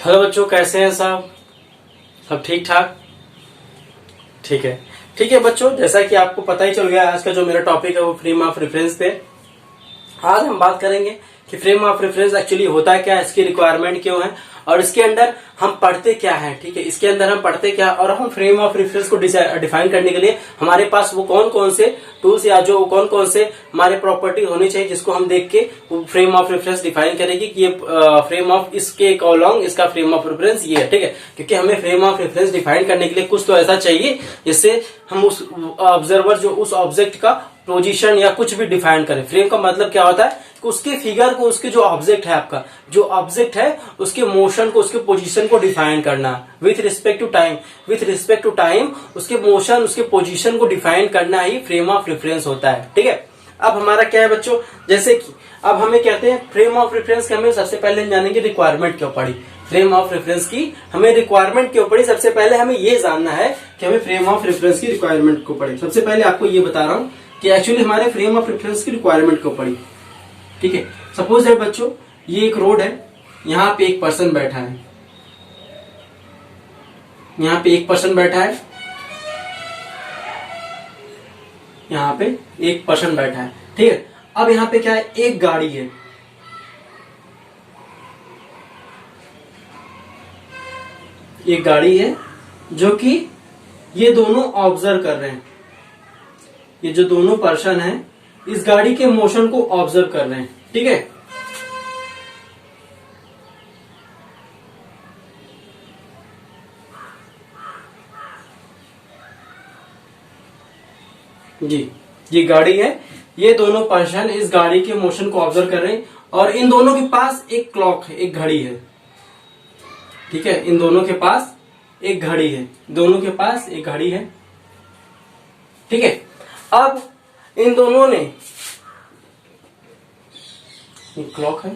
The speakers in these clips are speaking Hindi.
हेलो बच्चों, कैसे हैं सब ठीक ठाक? ठीक है बच्चों, जैसा कि आपको पता ही चल गया, आज का जो मेरा टॉपिक है वो फ्रेम ऑफ रेफरेंस पे। आज हम बात करेंगे कि फ्रेम ऑफ रेफरेंस एक्चुअली होता है क्या, इसकी रिक्वायरमेंट क्यों है और इसके अंदर हम पढ़ते क्या है। ठीक है, इसके अंदर हम पढ़ते क्या और हम फ्रेम ऑफ रेफरेंस को डिफाइन करने के लिए हमारे पास वो कौन कौन से टूल्स या जो कौन कौन से हमारे प्रॉपर्टी होनी चाहिए जिसको हम देख के वो फ्रेम ऑफ रेफरेंस डिफाइन करेगी कि ये फ्रेम ऑफ इसके अलोंग इसका फ्रेम ऑफ रेफरेंस ये है। ठीक है, क्योंकि हमें फ्रेम ऑफ रेफरेंस डिफाइन करने के लिए कुछ तो ऐसा चाहिए जिससे हम उस ऑब्जर्वर जो उस ऑब्जेक्ट का पोजीशन या कुछ भी डिफाइन करें। फ्रेम का मतलब क्या होता है कि उसके फिगर को, उसके जो ऑब्जेक्ट है, आपका जो ऑब्जेक्ट है उसके मोशन को, उसके पोजीशन को डिफाइन करना विथ रिस्पेक्ट टू टाइम उसके मोशन, उसके पोजीशन को डिफाइन करना ही फ्रेम ऑफ रेफरेंस होता है। ठीक है, अब हमारा क्या है बच्चों, जैसे कि अब हमें कहते हैं फ्रेम ऑफ रेफरेंस के हमें सबसे पहले हम जानेंगे रिक्वायरमेंट क्यों पड़ी। फ्रेम ऑफ रेफरेंस की हमें रिक्वायरमेंट क्यों पड़ी, सबसे पहले हमें ये जानना है कि हमें फ्रेम ऑफ रेफरेंस की रिक्वायरमेंट क्यों पड़ी। सबसे पहले आपको ये बता रहा हूं कि एक्चुअली हमारे फ्रेम ऑफ रेफरेंस की रिक्वायरमेंट क्यों पड़ी। ठीक है, सपोज दैट बच्चों ये एक रोड है, यहाँ पे एक पर्सन बैठा है, यहाँ पे एक पर्सन बैठा है, यहाँ पे एक पर्सन बैठा है। ठीक है, अब यहाँ पे क्या है, एक गाड़ी है, एक गाड़ी है जो कि ये दोनों ऑब्जर्व कर रहे हैं। ये जो दोनों पर्सन है इस गाड़ी के मोशन को ऑब्जर्व कर रहे हैं। ठीक है, जी ये गाड़ी है, ये दोनों पर्सन इस गाड़ी के मोशन को ऑब्जर्व कर रहे हैं और इन दोनों के पास एक क्लॉक है, एक घड़ी है। ठीक है, इन दोनों के पास एक घड़ी है, दोनों के पास एक घड़ी है। ठीक है, अब इन दोनों ने क्लॉक है,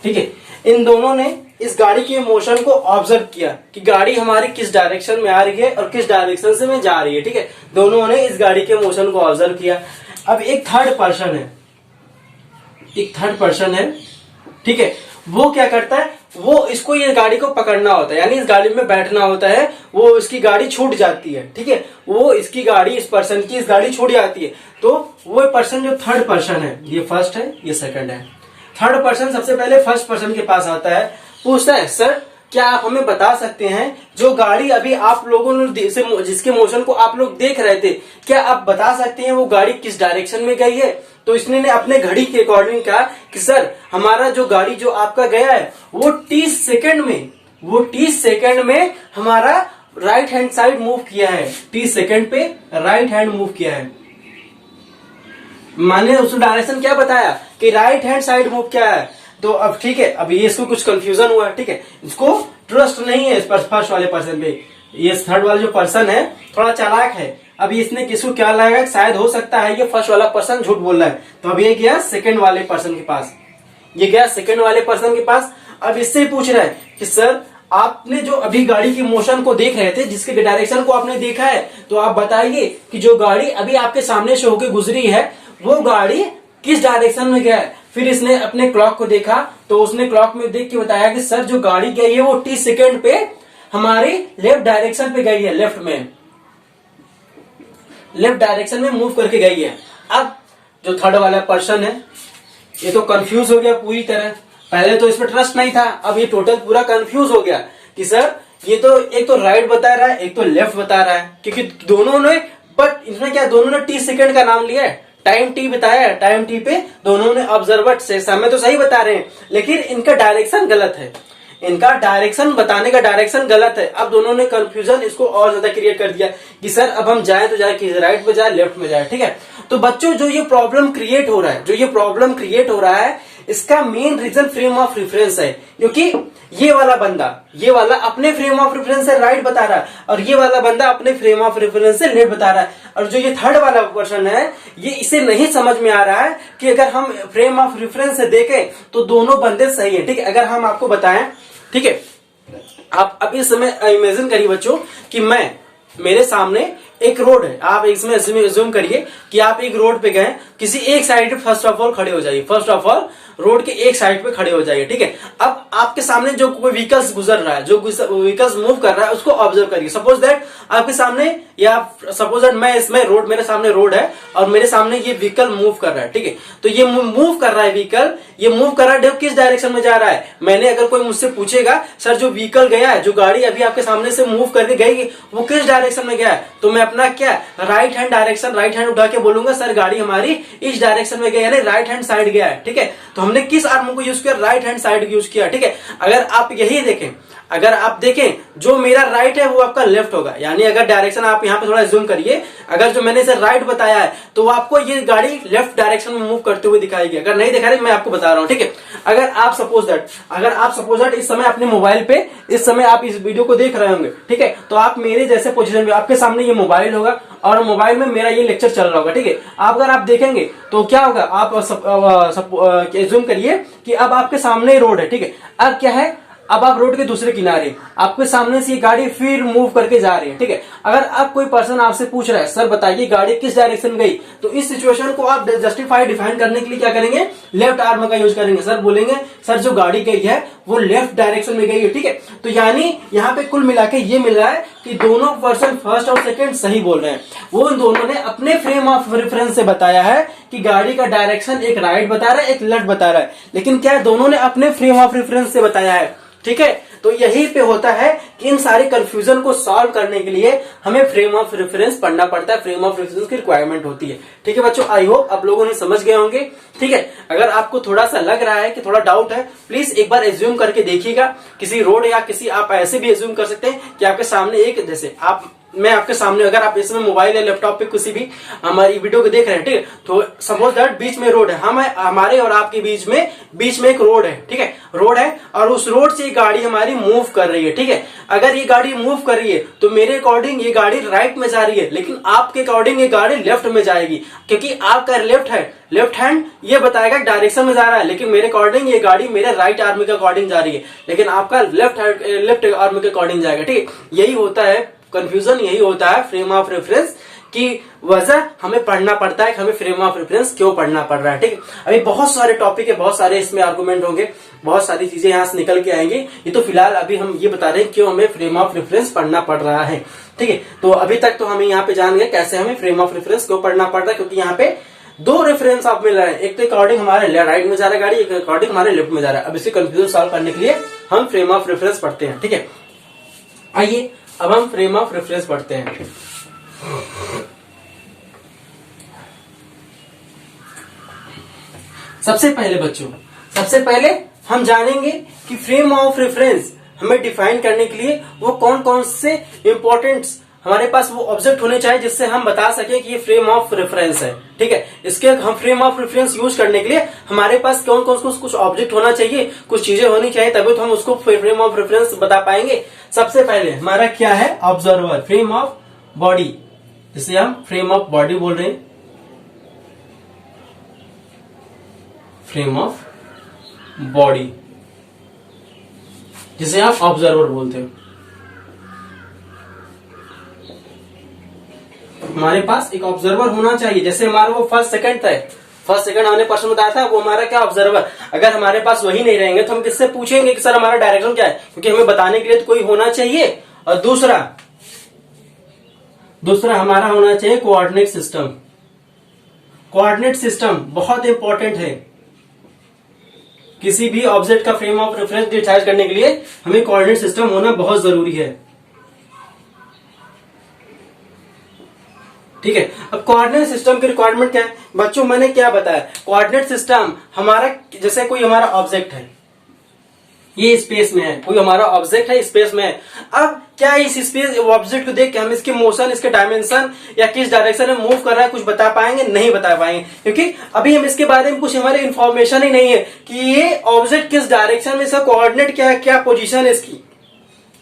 ठीक है, इन दोनों ने इस गाड़ी के मोशन को ऑब्जर्व किया कि गाड़ी हमारी किस डायरेक्शन में आ रही है और किस डायरेक्शन से में जा रही है। ठीक है, दोनों ने इस गाड़ी के मोशन को ऑब्जर्व किया। अब एक थर्ड पर्सन है, एक थर्ड पर्सन है, ठीक है, वो क्या करता है, वो इसको ये गाड़ी को पकड़ना होता है, यानी इस गाड़ी में बैठना होता है, वो इसकी गाड़ी छूट जाती है। ठीक है, वो इसकी गाड़ी, इस पर्सन की इस गाड़ी छूट जाती है, तो वो पर्सन जो थर्ड पर्सन है, ये फर्स्ट है, ये सेकंड है। थर्ड पर्सन सबसे पहले फर्स्ट पर्सन के पास आता है, पूछता है सर क्या आप हमें बता सकते हैं जो गाड़ी अभी आप लोगों ने जिसके मोशन को आप लोग देख रहे थे, क्या आप बता सकते हैं वो गाड़ी किस डायरेक्शन में गई है। तो इसने अपने घड़ी के अकॉर्डिंग कहा कि सर हमारा जो गाड़ी जो आपका गया है वो 30 सेकंड में हमारा राइट हैंड साइड मूव किया है, 30 सेकंड पे राइट हैंड मूव किया है। माने उस डायरेक्शन क्या बताया कि राइट हैंड साइड मूव किया है। तो अब ठीक है, अब ये इसको कुछ कंफ्यूजन हुआ है। ठीक है, इसको ट्रस्ट नहीं है इस फर्स्ट वाले पर्सन पे, ये थर्ड वाला जो पर्सन है थोड़ा चालाक है। अब इसने किसको क्या लगाया, शायद हो सकता है ये फर्स्ट वाला पर्सन झूठ बोल रहा है, तो अब ये गया सेकंड वाले पर्सन के पास, ये गया सेकंड वाले पर्सन के पास। अब इससे पूछ रहा है कि सर आपने जो अभी गाड़ी की मोशन को देख रहे थे, जिसके डायरेक्शन को आपने देखा है, तो आप बताइए कि जो गाड़ी अभी आपके सामने से होकर गुजरी है वो गाड़ी किस डायरेक्शन में गया है। फिर इसने अपने क्लॉक को देखा, तो उसने क्लॉक में देख के बताया कि सर जो गाड़ी गई है वो 30 सेकंड पे हमारी लेफ्ट डायरेक्शन पे गई है, लेफ्ट डायरेक्शन में मूव करके गई है। अब जो थर्ड वाला पर्सन है ये तो कंफ्यूज हो गया पूरी तरह, पहले तो इसमें ट्रस्ट नहीं था, अब ये टोटल पूरा कंफ्यूज हो गया कि सर ये तो एक तो राइट बता रहा है, एक तो लेफ्ट बता रहा है, क्योंकि दोनों ने, बट इसमें क्या दोनों ने 30 सेकंड का नाम लिया है, टाइम टी बताया, टाइम टी पे दोनों ने ऑब्जर्वर से समय तो सही बता रहे हैं, लेकिन इनका डायरेक्शन गलत है, इनका डायरेक्शन बताने का डायरेक्शन गलत है। अब दोनों ने कंफ्यूजन इसको और ज्यादा क्रिएट कर दिया कि सर अब हम जाए तो जाए कि राइट में जाए लेफ्ट में जाए। ठीक है, तो बच्चों जो ये प्रॉब्लम क्रिएट हो रहा है, इसका main reason frame of reference है, क्योंकि ये वाला अपने फ्रेम ऑफ रेफरेंस से राइट बता रहा है और ये वाला बंदा अपने फ्रेम ऑफ रेफरेंस से लेफ्ट बता रहा है, और जो ये थर्ड वाला पर्सन है ये इसे नहीं समझ में आ रहा है कि अगर हम फ्रेम ऑफ रेफरेंस से देखें तो दोनों बंदे सही है। ठीक है, अगर हम आपको बताएं, ठीक है, आप अब इस समय इमेजिन करिए बच्चों कि मेरे सामने एक रोड है, आप इसमें ज्यूम करिए कि आप एक रोड पे गए, किसी एक साइड पे फर्स्ट ऑफ ऑल खड़े हो जाइए, फर्स्ट ऑफ ऑल रोड के एक साइड पे खड़े हो जाइए, ठीक है। अब आपके सामने जो कोई व्हीकल्स गुजर रहा है, जो व्हीकल्स मूव कर रहा है, उसको ऑब्जर्व करिए। सपोज दैट आपके सामने, या सपोज दैट मैं इसमें रोड, मेरे सामने रोड है और मेरे सामने ये व्हीकल मूव कर रहा है, ठीक है। तो ये मूव कर रहा है व्हीकल, ये मूव कर रहा है, किस डायरेक्शन में जा रहा है। मैंने, अगर कोई मुझसे पूछेगा सर जो व्हीकल गया है, जो गाड़ी अभी आपके सामने से मूव करके गई, वो किस डायरेक्शन में गया है, तो मैं अपना क्या right hand direction, right hand उठा के बोलूंगा सर गाड़ी हमारी इस डायरेक्शन में गई, यानी राइट हैंड साइड गया है, ठीक है। तो हमने किस आर्म को यूज किया, राइट हैंड साइड यूज किया, ठीक है। अगर आप यही देखें, अगर आप देखें जो मेरा राइट है वो आपका लेफ्ट होगा, यानी अगर डायरेक्शन आप यहाँ पे थोड़ा जूम करिए, अगर जो मैंने इसे राइट बताया है तो आपको ये गाड़ी लेफ्ट डायरेक्शन में मूव करते हुए दिखाएगी। अगर नहीं दिखा रही, मैं आपको बता रहा हूँ, ठीक है। अगर आप सपोज दैट इस समय अपने मोबाइल पे, इस समय आप इस वीडियो को देख रहे होंगे, ठीक है। तो आप मेरे जैसे पोजीशन में, आपके सामने ये मोबाइल होगा और मोबाइल में मेरा ये लेक्चर चल रहा होगा, ठीक है। अगर आप देखेंगे तो क्या होगा, आप जूम करिए कि अब आपके सामने रोड है, ठीक है। अब क्या है, अब आप रोड के दूसरे किनारे, आपके सामने से ये गाड़ी फिर मूव करके जा रही है, ठीक है। अगर अब कोई पर्सन आपसे पूछ रहा है सर बताइए गाड़ी किस डायरेक्शन में गई, तो इस सिचुएशन को आप जस्टिफाई डिफाइन करने के लिए क्या करेंगे, लेफ्ट आर्म का यूज करेंगे। सर बोलेंगे सर जो गाड़ी गई है वो लेफ्ट डायरेक्शन में गई है, ठीक है। तो यानी यहाँ पे कुल मिला के ये मिल रहा है कि दोनों पर्सन फर्स्ट और सेकंड सही बोल रहे हैं। वो इन दोनों ने अपने फ्रेम ऑफ रेफरेंस से बताया है कि गाड़ी का डायरेक्शन एक राइट बता रहा है, एक लेफ्ट बता रहा है, लेकिन क्या दोनों ने अपने फ्रेम ऑफ रेफरेंस से बताया है, ठीक है। तो यही पे होता है कि इन सारे कंफ्यूजन को सॉल्व करने के लिए हमें फ्रेम ऑफ रेफरेंस पढ़ना पड़ता है, फ्रेम ऑफ रेफरेंस की रिक्वायरमेंट होती है, ठीक है बच्चों। आई होप आप लोगों ने समझ गए होंगे, ठीक है। अगर आपको थोड़ा सा लग रहा है कि थोड़ा डाउट है, प्लीज एक बार एज्यूम करके देखिएगा किसी रोड, या किसी, आप ऐसे भी एज्यूम कर सकते हैं कि आपके सामने एक, जैसे मैं आपके सामने, अगर आप इसमें मोबाइल या लैपटॉप पे किसी भी हमारी वीडियो को देख रहे हैं, ठीक है, तो सपोज दैट बीच में रोड है, हमारे और आपके बीच में एक रोड है, ठीक है, रोड है और उस रोड से गाड़ी हमारी मूव कर रही है, ठीक है। अगर ये गाड़ी मूव कर रही है तो मेरे अकॉर्डिंग ये गाड़ी राइट में जा रही है, लेकिन आपके अकॉर्डिंग ये गाड़ी लेफ्ट में जाएगी, क्योंकि आपका लेफ्ट हैंड ये बताएगा डायरेक्शन में जा रहा है, लेकिन मेरे अकॉर्डिंग ये गाड़ी मेरे राइट आर्म के अकॉर्डिंग जा रही है, लेकिन आपका लेफ्ट आर्म के अकॉर्डिंग जाएगा, ठीक है। यही होता है कंफ्यूजन, यही होता है फ्रेम ऑफ रेफरेंस की वजह हमें पढ़ना पड़ता है कि हमें फ्रेम ऑफ रेफरेंस क्यों पढ़ना पड़ रहा है, ठीक है। अभी बहुत सारे टॉपिक है, बहुत सारे इसमें आर्गुमेंट होंगे, बहुत सारी चीजें यहाँ से निकल के आएंगी। ये तो फिलहाल अभी हम ये बता रहे हैं क्यों हमें फ्रेम ऑफ रेफरेंस पढ़ना पड़ रहा है, ठीक है। तो अभी तक तो हमें यहाँ पे जान गए कैसे हमें फ्रेम ऑफ रेफरेंस क्यों पढ़ना पड़ रहा है, क्योंकि यहाँ पे दो रेफरेंस आप मिल रहे हैं, एक तो अकॉर्डिंग हमारे राइट में जा रहा है गाड़ी, एक अकॉर्डिंग हमारे लेफ्ट में जा रहा है। अब इसे कंफ्यूजन सॉल्व करने के लिए हम फ्रेम ऑफ रेफरेंस पढ़ते हैं, ठीक है। आइए अब हम फ्रेम ऑफ रेफरेंस पढ़ते हैं। सबसे पहले हम जानेंगे कि फ्रेम ऑफ रेफरेंस हमें डिफाइन करने के लिए वो कौन कौन से इंपॉर्टेंट हमारे पास वो ऑब्जेक्ट होने चाहिए जिससे हम बता सकें कि ये फ्रेम ऑफ रेफरेंस है, ठीक है। इसके हम फ्रेम ऑफ रेफरेंस यूज करने के लिए हमारे पास कौन कौन कुछ ऑब्जेक्ट होना चाहिए, कुछ चीजें होनी चाहिए, तभी तो हम उसको फ्रेम ऑफ रेफरेंस बता पाएंगे। सबसे पहले हमारा क्या है, ऑब्जर्वर, फ्रेम ऑफ बॉडी, जिसे हम फ्रेम ऑफ बॉडी बोल रहे हैं, फ्रेम ऑफ बॉडी जिसे आप ऑब्जर्वर बोलते हो। हमारे पास एक ऑब्जर्वर होना चाहिए, जैसे हमारा वो फर्स्ट सेकंड था, फर्स्ट सेकंड हमने प्रश्न बताया था, वो हमारा क्या ऑब्जर्वर। अगर हमारे पास वही नहीं रहेंगे तो हम किससे पूछेंगे कि सर हमारा डायरेक्शन क्या है, क्योंकि हमें बताने के लिए तो कोई होना चाहिए। और दूसरा हमारा होना चाहिए कोऑर्डिनेट सिस्टम। कोऑर्डिनेट सिस्टम बहुत इंपॉर्टेंट है, किसी भी ऑब्जेक्ट का फ्रेम ऑफ रेफरेंस डिसाइड करने के लिए हमें कोऑर्डिनेट सिस्टम होना बहुत जरूरी है, ठीक है। अब कोऑर्डिनेट सिस्टम की रिक्वायरमेंट क्या है बच्चों, मैंने क्या बताया, कोऑर्डिनेट सिस्टम हमारा, जैसे कोई हमारा ऑब्जेक्ट है, ये स्पेस में है, कोई हमारा ऑब्जेक्ट है स्पेस में है। अब क्या इस स्पेस ऑब्जेक्ट को देख के हम इसके मोशन, इसके डायमेंशन या किस डायरेक्शन में मूव कर रहा है कुछ बता पाएंगे? नहीं बता पाएंगे, क्योंकि अभी हम इसके बारे में कुछ हमारे इन्फॉर्मेशन ही नहीं है कि ये ऑब्जेक्ट किस डायरेक्शन में, इसका कोऑर्डिनेट क्या है, क्या पोजीशन है इसकी।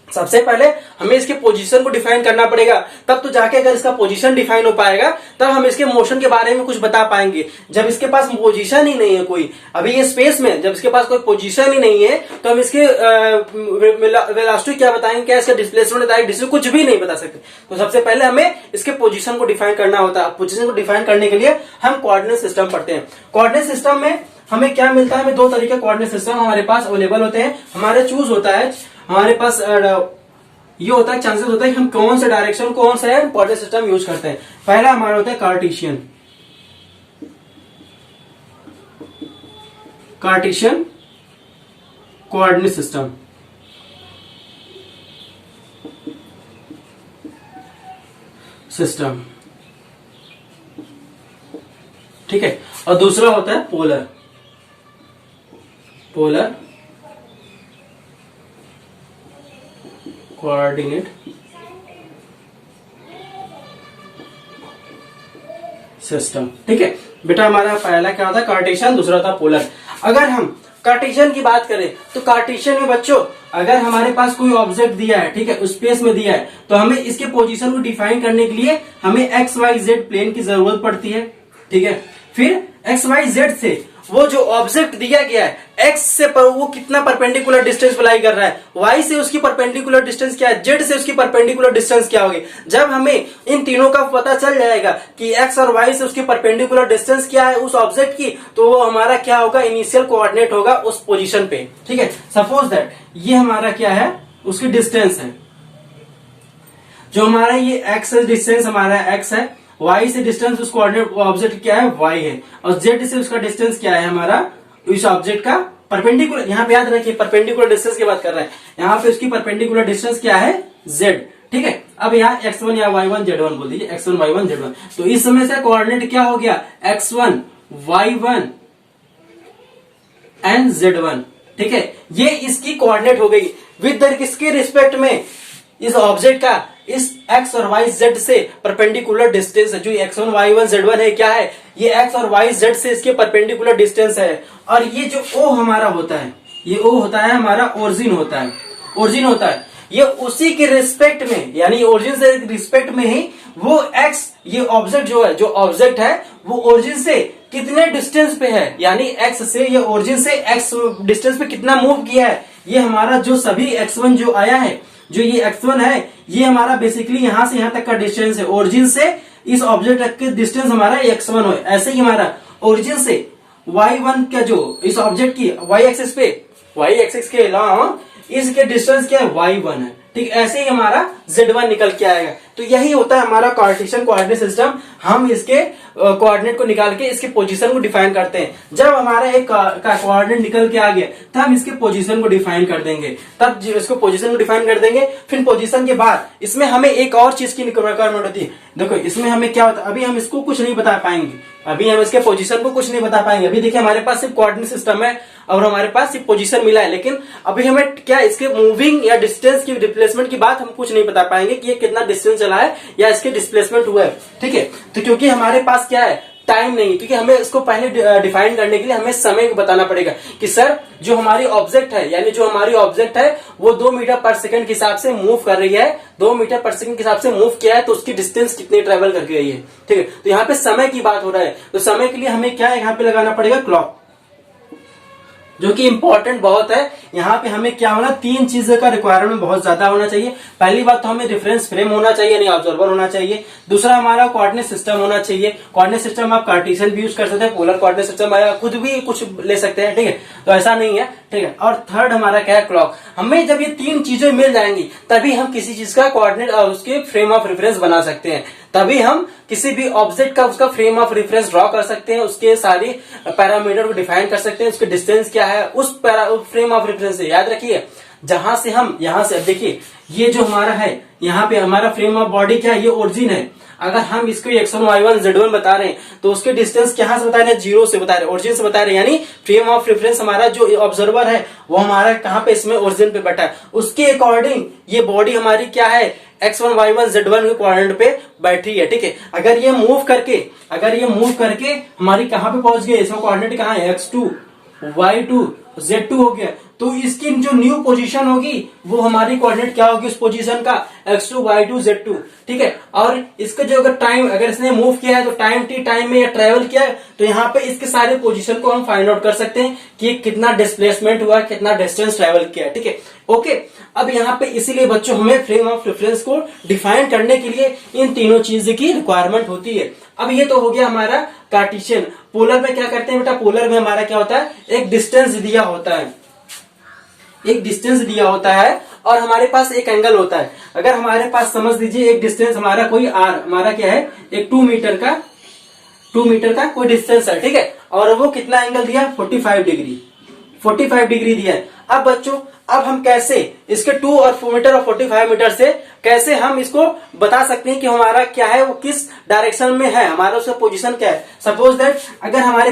सबसे पहले हमें इसके पोजीशन को डिफाइन करना पड़ेगा, तब तो जाके अगर इसका पोजीशन डिफाइन हो पाएगा तब हम इसके मोशन के बारे में कुछ बता पाएंगे। जब इसके पास पोजीशन ही नहीं है कोई, अभी ये स्पेस में, जब इसके पास कोई पोजीशन ही नहीं है तो हम इसके वेलोसिटी क्या बताएंगे, क्या इसका डिस्प्लेसमेंट बताएंगे, डिस्टेंस कुछ भी नहीं बता सकते। तो सबसे पहले हमें इसके पोजीशन को डिफाइन करना होता है। पोजीशन को डिफाइन करने के लिए हम कोऑर्डिनेट सिस्टम पढ़ते हैं। कोऑर्डिनेट सिस्टम में हमें क्या मिलता है, हमें दो तरीके कोऑर्डिनेट सिस्टम हमारे पास अवेलेबल होते हैं। हमारे चूज होता है, हमारे पास ये होता है, चांसेस होता है कि हम कौन से डायरेक्शन, कौन सा है कोऑर्डिनेट सिस्टम यूज करते हैं। पहला हमारा होता है कार्टेशियन कोऑर्डिनेट सिस्टम, ठीक है। और दूसरा होता है पोलर कोऑर्डिनेट सिस्टम, ठीक है बेटा। हमारा पहला क्या होता है कार्टेशियन, दूसरा होता है पोलर। अगर हम कार्टेशियन की बात करें तो कार्टेशियन में बच्चों अगर हमारे पास कोई ऑब्जेक्ट दिया है, ठीक है, स्पेस में दिया है, तो हमें इसके पोजीशन को डिफाइन करने के लिए हमें एक्स वाई जेड प्लेन की जरूरत पड़ती है, ठीक है। फिर एक्स वाई जेड से वो जो ऑब्जेक्ट दिया गया है एक्स से वो कितना परपेंडिकुलर डिस्टेंस अप्लाई कर रहा है, वाई से उसकी परपेंडिकुलर डिस्टेंस क्या है, जेड से उसकी परपेंडिकुलर डिस्टेंस क्या होगी। जब हमें इन तीनों का पता चल जाएगा कि एक्स और वाई से उसकी परपेंडिकुलर डिस्टेंस क्या है उस ऑब्जेक्ट की, तो वो हमारा क्या होगा, इनिशियल कोऑर्डिनेट होगा उस पोजीशन पे, ठीक है। सपोज दैट ये हमारा क्या है, उसकी डिस्टेंस है, जो हमारा ये एक्स डिस्टेंस हमारा एक्स है, वाई से डिस्टेंस उस कोऑर्डिनेट ऑब्जेक्ट क्या है, वाई है, और जेड से उसका डिस्टेंस क्या है हमारा, इस ऑब्जेक्ट का परपेंडिकुलर। यहाँ पे याद रखिए परपेंडिकुलर डिस्टेंस की बात कर रहे हैं, यहाँ पे उसकी परपेंडिकुलर डिस्टेंस क्या है, जेड, ठीक है। अब यहाँ x1 या y1 z1 बोल दीजिए, x1 y1 z1। तो इस समय से कोऑर्डिनेट क्या हो गया, x1 y1 एंड z1, ठीक है। ये इसकी कोऑर्डिनेट हो गई विद किसके रिस्पेक्ट में, इस ऑब्जेक्ट का इस x और y z से परपेंडिकुलर डिस्टेंस है। जो x1 y1 z1 है क्या है, ये x और y z से इसके परपेंडिकुलर डिस्टेंस है। और ये जो O हमारा होता है, ये O होता है हमारा ओरिजिन होता है, ये उसी के रिस्पेक्ट में, यानी ओरिजिन से रिस्पेक्ट में ही वो x, ये ऑब्जेक्ट जो ऑब्जेक्ट है वो ओरिजिन से कितने डिस्टेंस पे है, यानी x से ये ओरिजिन से x डिस्टेंस पे कितना मूव किया है। ये हमारा जो सभी x1 जो आया है, जो ये x1 है, ये हमारा बेसिकली यहां से यहां तक का डिस्टेंस है, ओरिजिन से इस ऑब्जेक्ट तक के डिस्टेंस हमारा x1 है। ऐसे ही हमारा ओरिजिन से y1 का जो इस ऑब्जेक्ट की y एक्सिस के अलावा इसके डिस्टेंस क्या है, y1 है, ठीक। ऐसे ही हमारा z1 निकल के आएगा। तो यही होता है हमारा कार्टेशियन कोऑर्डिनेट सिस्टम। हम इसके कोऑर्डिनेट को निकाल के इसके पोजीशन को डिफाइन करते हैं। जब हमारा एक का कोऑर्डिनेट निकल के आ गया तब हम इसके पोजीशन को डिफाइन कर देंगे, फिर पोजीशन के बाद इसमें हमें एक और चीज की रिक्वायरमेंट होती है। देखो इसमें हमें क्या होता है, अभी हम इसको कुछ नहीं बता पाएंगे, अभी हम इसके पोजीशन को कुछ नहीं बता पाएंगे। अभी देखिए हमारे पास सिर्फ कोऑर्डिनेट सिस्टम है और हमारे पास सिर्फ पोजीशन मिला है, लेकिन अभी हमें क्या इसके मूविंग या डिस्टेंस की डिस्प्लेसमेंट की बात हम कुछ नहीं बता पाएंगे कि ये कितना डिस्टेंस चला है या इसके डिस्प्लेसमेंट हुआ है, ठीक है। तो क्योंकि हमारे पास क्या है, टाइम नहीं, क्योंकि हमें इसको पहले डिफाइन करने के लिए हमें समय को बताना पड़ेगा कि सर जो हमारी ऑब्जेक्ट है, यानी जो हमारी ऑब्जेक्ट है वो 2 मीटर पर सेकंड के हिसाब से मूव कर रही है, 2 मीटर पर सेकंड के हिसाब से मूव किया है, तो उसकी डिस्टेंस कितनी ट्रेवल करके गई है, ठीक है। तो यहाँ पे समय की बात हो रहा है, तो समय के लिए हमें क्या है, यहाँ पे लगाना पड़ेगा क्लॉक, जो कि इंपॉर्टेंट बहुत है। यहाँ पे हमें क्या होना, 3 चीजों का रिक्वायरमेंट बहुत ज्यादा होना चाहिए। पहली बात तो हमें रेफरेंस फ्रेम होना चाहिए, यानी ऑब्जर्वर होना चाहिए। दूसरा हमारा कोऑर्डिनेट सिस्टम होना चाहिए। कोऑर्डिनेट सिस्टम आप कार्टेशियन भी यूज कर सकते हैं, पोलर कोऑर्डिनेट सिस्टम खुद भी कुछ ले सकते हैं, ठीक है, तो ऐसा नहीं है, ठीक है। और थर्ड हमारा क्या है, क्लॉक। हमें जब ये 3 चीजें मिल जाएंगी तभी हम किसी चीज का कोऑर्डिनेट और उसके फ्रेम ऑफ रेफरेंस बना सकते हैं, तभी हम किसी भी ऑब्जेक्ट का उसका फ्रेम ऑफ रेफरेंस ड्रॉ कर सकते हैं, उसके सारी पैरामीटर को डिफाइन कर सकते हैं, उसके डिस्टेंस क्या है उस फ्रेम ऑफ रेफरेंस से। याद रखिए जहां से हम यहां से देखिए ये जो हमारा है, यहाँ पे हमारा फ्रेम ऑफ बॉडी क्या है, ये ओरिजिन है। अगर हम इसको x1 y1 z1 बता रहे हैं तो उसके डिस्टेंस कहां से बता रहे हैं, 0 से बता रहे हैं, ओरिजिन से बता रहे हैं। यानी फ्रेम ऑफ रेफरेंस हमारा जो ऑब्जर्वर है वो हमारा कहां पे, इसमें ओरिजिन पे बैठा है, उसके अकॉर्डिंग ये बॉडी हमारी क्या है, x1 y1 z1 के कोऑर्डिनेट पे बैठी है, ठीक है। अगर ये मूव करके हमारी कहां पे पहुंच गई, इसका कोऑर्डिनेट कहां है, x2 y2 z2 हो गया, तो इसकी जो न्यू पोजीशन होगी वो हमारी कोऑर्डिनेट क्या होगी उस पोजीशन का, x2 y2 z2, ठीक है। और इसका जो अगर टाइम, अगर इसने मूव किया है तो टाइम t टाइम में या ट्रेवल किया है, तो यहाँ पे इसके सारे पोजीशन को हम फाइंड आउट कर सकते हैं कि कितना डिस्प्लेसमेंट हुआ, कितना डिस्टेंस ट्रेवल किया है, ठीक है, ओके। अब यहाँ पे इसीलिए बच्चों हमें फ्रेम ऑफ रेफरेंस को डिफाइन करने के लिए इन तीनों चीज की रिक्वायरमेंट होती है। अब ये तो हो गया हमारा कार्टेशियन। पोलर में क्या करते हैं बेटा, पोलर में हमारा क्या होता है, एक डिस्टेंस दिया होता है, एक डिस्टेंस दिया होता है और हमारे पास एक एंगल होता है। अगर हमारे पास समझ लीजिए एक डिस्टेंस हमारा कोई आर, हमारा क्या है, एक 2 मीटर का कोई डिस्टेंस है, ठीक है, और वो कितना एंगल दिया, 45 डिग्री दिया है। अब बच्चों, अब हम कैसे इसके 2 और 4 मीटर और 45 मीटर से कैसे हम इसको बता सकते हैं कि हमारा क्या है, वो किस डायरेक्शन में है, हमारा उसका पोजीशन क्या है। सपोज दैट अगर हमारे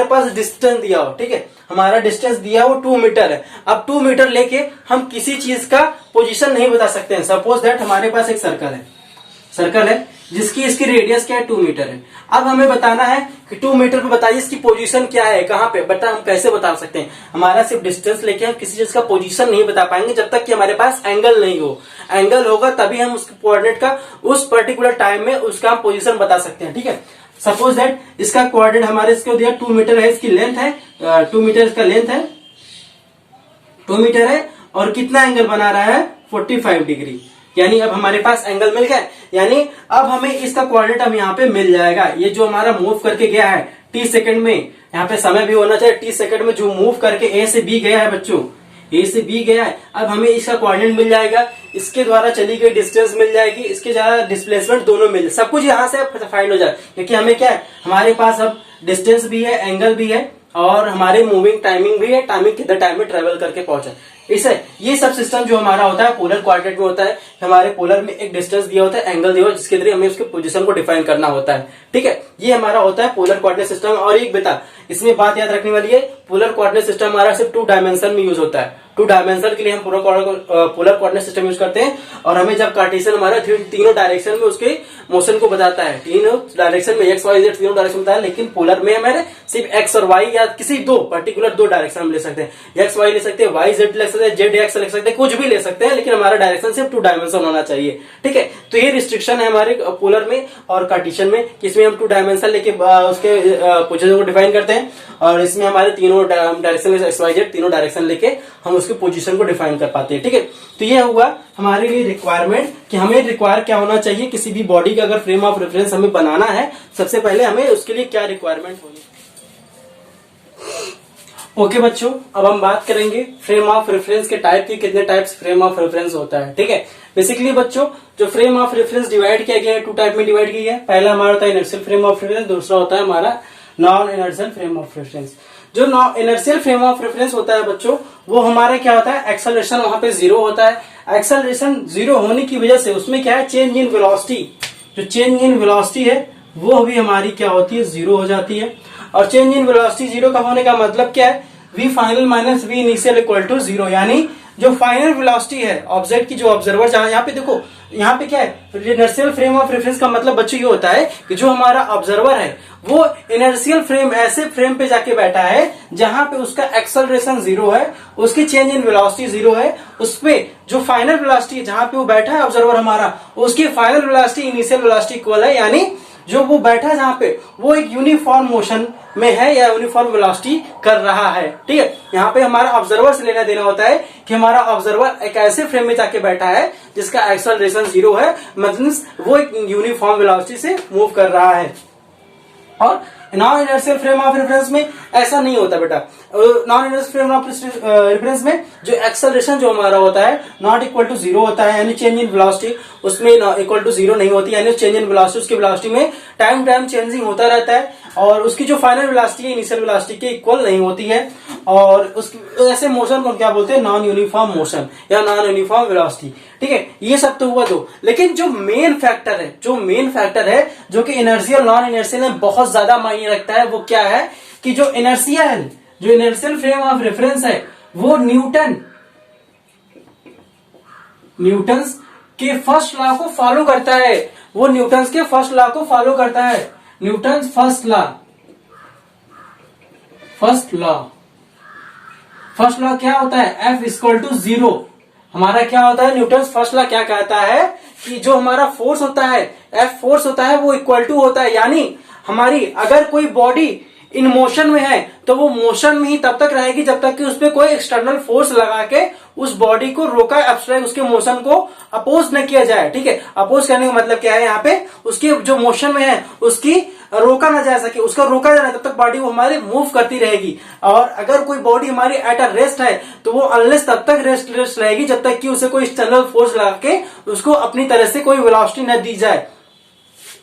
पास डिस्टेंस दिया हो, ठीक है, हमारा डिस्टेंस दिया हो 2 मीटर है। अब 2 मीटर लेके हम किसी चीज का पोजीशन नहीं बता सकते हैं। सपोज दैट हमारे पास एक सर्कल है जिसकी इसकी रेडियस क्या है, 2 मीटर है। अब हमें बताना है कि 2 मीटर पे बताइए इसकी पोजीशन क्या है, कहाँ पे, बता हम कैसे बता सकते हैं। हमारा सिर्फ डिस्टेंस लेके हम किसी चीज का पोजीशन नहीं बता पाएंगे जब तक कि हमारे पास एंगल नहीं हो। एंगल होगा तभी हम उसके कोऑर्डिनेट का उस पर्टिकुलर टाइम में उसका पोजीशन बता सकते हैं, ठीक है। सपोज दैट इसका कोऑर्डिनेट हमारे इसको दिया 2 मीटर है, इसकी लेंथ है 2 मीटर, इसका लेंथ है 2 मीटर है और कितना एंगल बना रहा है, 45 डिग्री। यानी अब हमारे पास एंगल मिल गया, यानी अब हमें इसका कोऑर्डिनेट हम यहाँ पे मिल जाएगा। ये जो हमारा मूव करके गया है t सेकंड में, यहाँ पे समय भी होना चाहिए, t सेकंड में जो मूव करके a से b गया है बच्चों, a से b गया है, अब हमें इसका कोऑर्डिनेट मिल जाएगा, इसके द्वारा चली गई डिस्टेंस मिल जाएगी, इसके द्वारा डिस्प्लेसमेंट दोनों मिल, सब कुछ यहाँ से फाइंड हो जाए। क्योंकि हमें क्या है, हमारे पास अब डिस्टेंस भी है, एंगल भी है और हमारे मूविंग टाइमिंग भी है, टाइमिंग कितना टाइम में ट्रेवल करके पहुंचा। इसे ये सब सिस्टम जो हमारा होता है पोलर कोऑर्डिनेट में होता है। हमारे पोलर में एक डिस्टेंस दिया होता है, एंगल दिया होता है, जिसके जरिए हमें उसके पोजीशन को डिफाइन करना होता है, ठीक है। ये हमारा होता है पोलर कोऑर्डिनेट सिस्टम। और एक बेटा इसमें बात याद रखने वाली है, पोलर कोऑर्डिनेट सिस्टम हमारा सिर्फ 2 डायमेंशन में यूज होता है। 2 डायमेंशन के लिए हम पोलर कोऑर्डिनेट सिस्टम यूज करते हैं। और हमें जब कार्टेशियन हमारा तीनों डायरेक्शन में उसके मोशन को बताता है, तीनों डायरेक्शन में एक्स वाई जेड तीनों डायरेक्शन बताता है, लेकिन पोलर में हमारे सिर्फ एक्स और वाई या किसी पर्टिकुलर दो डायरेक्शन हम ले सकते हैं। एक्स वाई ले सकते हैं, वाई जेड ले सकते हैं, जेड एक्स ले सकते हैं, कुछ भी ले सकते हैं, लेकिन हमारा डायरेक्शन सिर्फ 2 डायमेंशन होना चाहिए, ठीक है। तो ये रिस्ट्रिक्शन है हमारे पोलर में और कार्टेशियन में, कि इसमें हम 2 डायमेंशन लेके उसके पोजीशन को डिफाइन करते हैं। और इसमें हमारे तीनों डायरेक्शन एक्स वाई जेड तीनों डायरेक्शन लेके हम उसके पोजीशन को डिफाइन कर पाते हैं, ठीक है। तो ये हुआ हमारे लिए रिक्वायरमेंट कि हमें रिक्वायर क्या होना चाहिए किसी भी बॉडी का अगर फ्रेम ऑफ रेफरेंस हमें बनाना है, सबसे पहले हमें उसके लिए क्या रिक्वायरमेंट होनी। ओके बच्चों, अब हम बात करेंगे फ्रेम ऑफ रेफरेंस के टाइप की, कितने टाइप्स फ्रेम ऑफ रेफरेंस होता है, ठीक है। बेसिकली बच्चों जो फ्रेम ऑफ रेफरेंस डिवाइड किया गया है 2 टाइप में डिवाइड किया है। पहला हमारा होता है इनर्शियल फ्रेम ऑफ रेफरेंस, दूसरा होता है हमारा non inertial frame of reference. जो non inertial frame of reference होता है बच्चों, वो हमारा क्या होता है, एक्सेलरेशन वहां पे 0 होता है। एक्सेलरेशन 0 होने की वजह से उसमें क्या है, चेंज इन वेलोसिटी, जो चेंज इन वेलोसिटी है वो भी हमारी क्या होती है, 0 हो जाती है। और चेंज इन वेलोसिटी 0 का होने का मतलब क्या है, v final minus v initial equal to 0। यानी जो फाइनल वेलोसिटी है ऑब्जेक्ट की, जो ऑब्जर्वर जहां, यहाँ पे देखो यहाँ पे क्या है, इनर्शियल फ्रेम ऑफ रेफरेंस का मतलब बच्चों ये होता है कि जो हमारा ऑब्जर्वर है वो इनर्शियल फ्रेम, ऐसे फ्रेम पे जाके बैठा है जहां पे उसका एक्सेलरेशन 0 है, उसकी चेंज इन वेलोसिटी 0 है, उसपे जो फाइनल वेलोसिटी है जहां पे वो बैठा है ऑब्जर्वर हमारा, उसकी final velocity initial velocity equal है। यानी जो वो बैठा है जहां पे वो एक यूनिफॉर्म मोशन में है या यूनिफॉर्म वेलोसिटी कर रहा है, ठीक है। यहाँ पे हमारा ऑब्जर्वर से लेना देना होता है कि हमारा ऑब्जर्वर एक ऐसे फ्रेम में जाके बैठा है जिसका एक्सेलरेशन 0 है, मतलब वो एक यूनिफॉर्म वेलोसिटी से मूव कर रहा है। और non inertial frame of reference में ऐसा नहीं होता बेटा। Non inertial frame of reference में जो एक्सेलरेशन जो हमारा होता है नॉट इक्वल टू 0 होता है, यानी चेंज इन वेलोसिटी उसमें इक्वल टू 0 नहीं होती, यानी चेंज इन वेलोसिटी उसकी वेलोसिटी में टाइम चेंजिंग होता रहता है और उसकी जो फाइनल वेलोसिटी है इनिशियल वेलोसिटी के इक्वल नहीं होती है। और उसकी ऐसे मोशन को क्या बोलते हैं, नॉन यूनिफॉर्म मोशन या नॉन यूनिफॉर्म वेलोसिटी, ठीक है। ये सब तो हुआ दो, लेकिन जो मेन फैक्टर है जो कि इनर्शियल नॉन इनर्शियल में बहुत ज्यादा मायने रखता है, वो क्या है कि जो इनर्शियल फ्रेम ऑफ रेफरेंस है वो न्यूटन्स के फर्स्ट लॉ को फॉलो करता है। वो न्यूटन्स के फर्स्ट लॉ को फॉलो करता है, न्यूटन्स फर्स्ट लॉ क्या होता है, F इक्वल टू 0। हमारा क्या होता है, न्यूटन्स फर्स्ट लॉ क्या कहता है कि जो हमारा फोर्स होता है, F फोर्स होता है, वो इक्वल टू होता है। यानी हमारी अगर कोई बॉडी इन मोशन में है तो वो मोशन में ही तब तक रहेगी जब तक कि उस पर कोई एक्सटर्नल फोर्स लगा के उस बॉडी को रोका, एब्स्ट्रैक्ट उसके मोशन को अपोज न किया जाए। ठीक है, अपोज करने का मतलब क्या है, यहाँ पे उसके जो मोशन में है उसकी रोका ना जा सके, उसका रोका जाए तब तक बॉडी वो हमारी मूव करती रहेगी। और अगर कोई बॉडी हमारी एट अ रेस्ट है तो वो अनलेस तब तक रेस्ट रहेगी जब तक कि उसे कोई एक्सटर्नल फोर्स लगा के उसको अपनी तरह से कोई वेलोसिटी न दी जाए।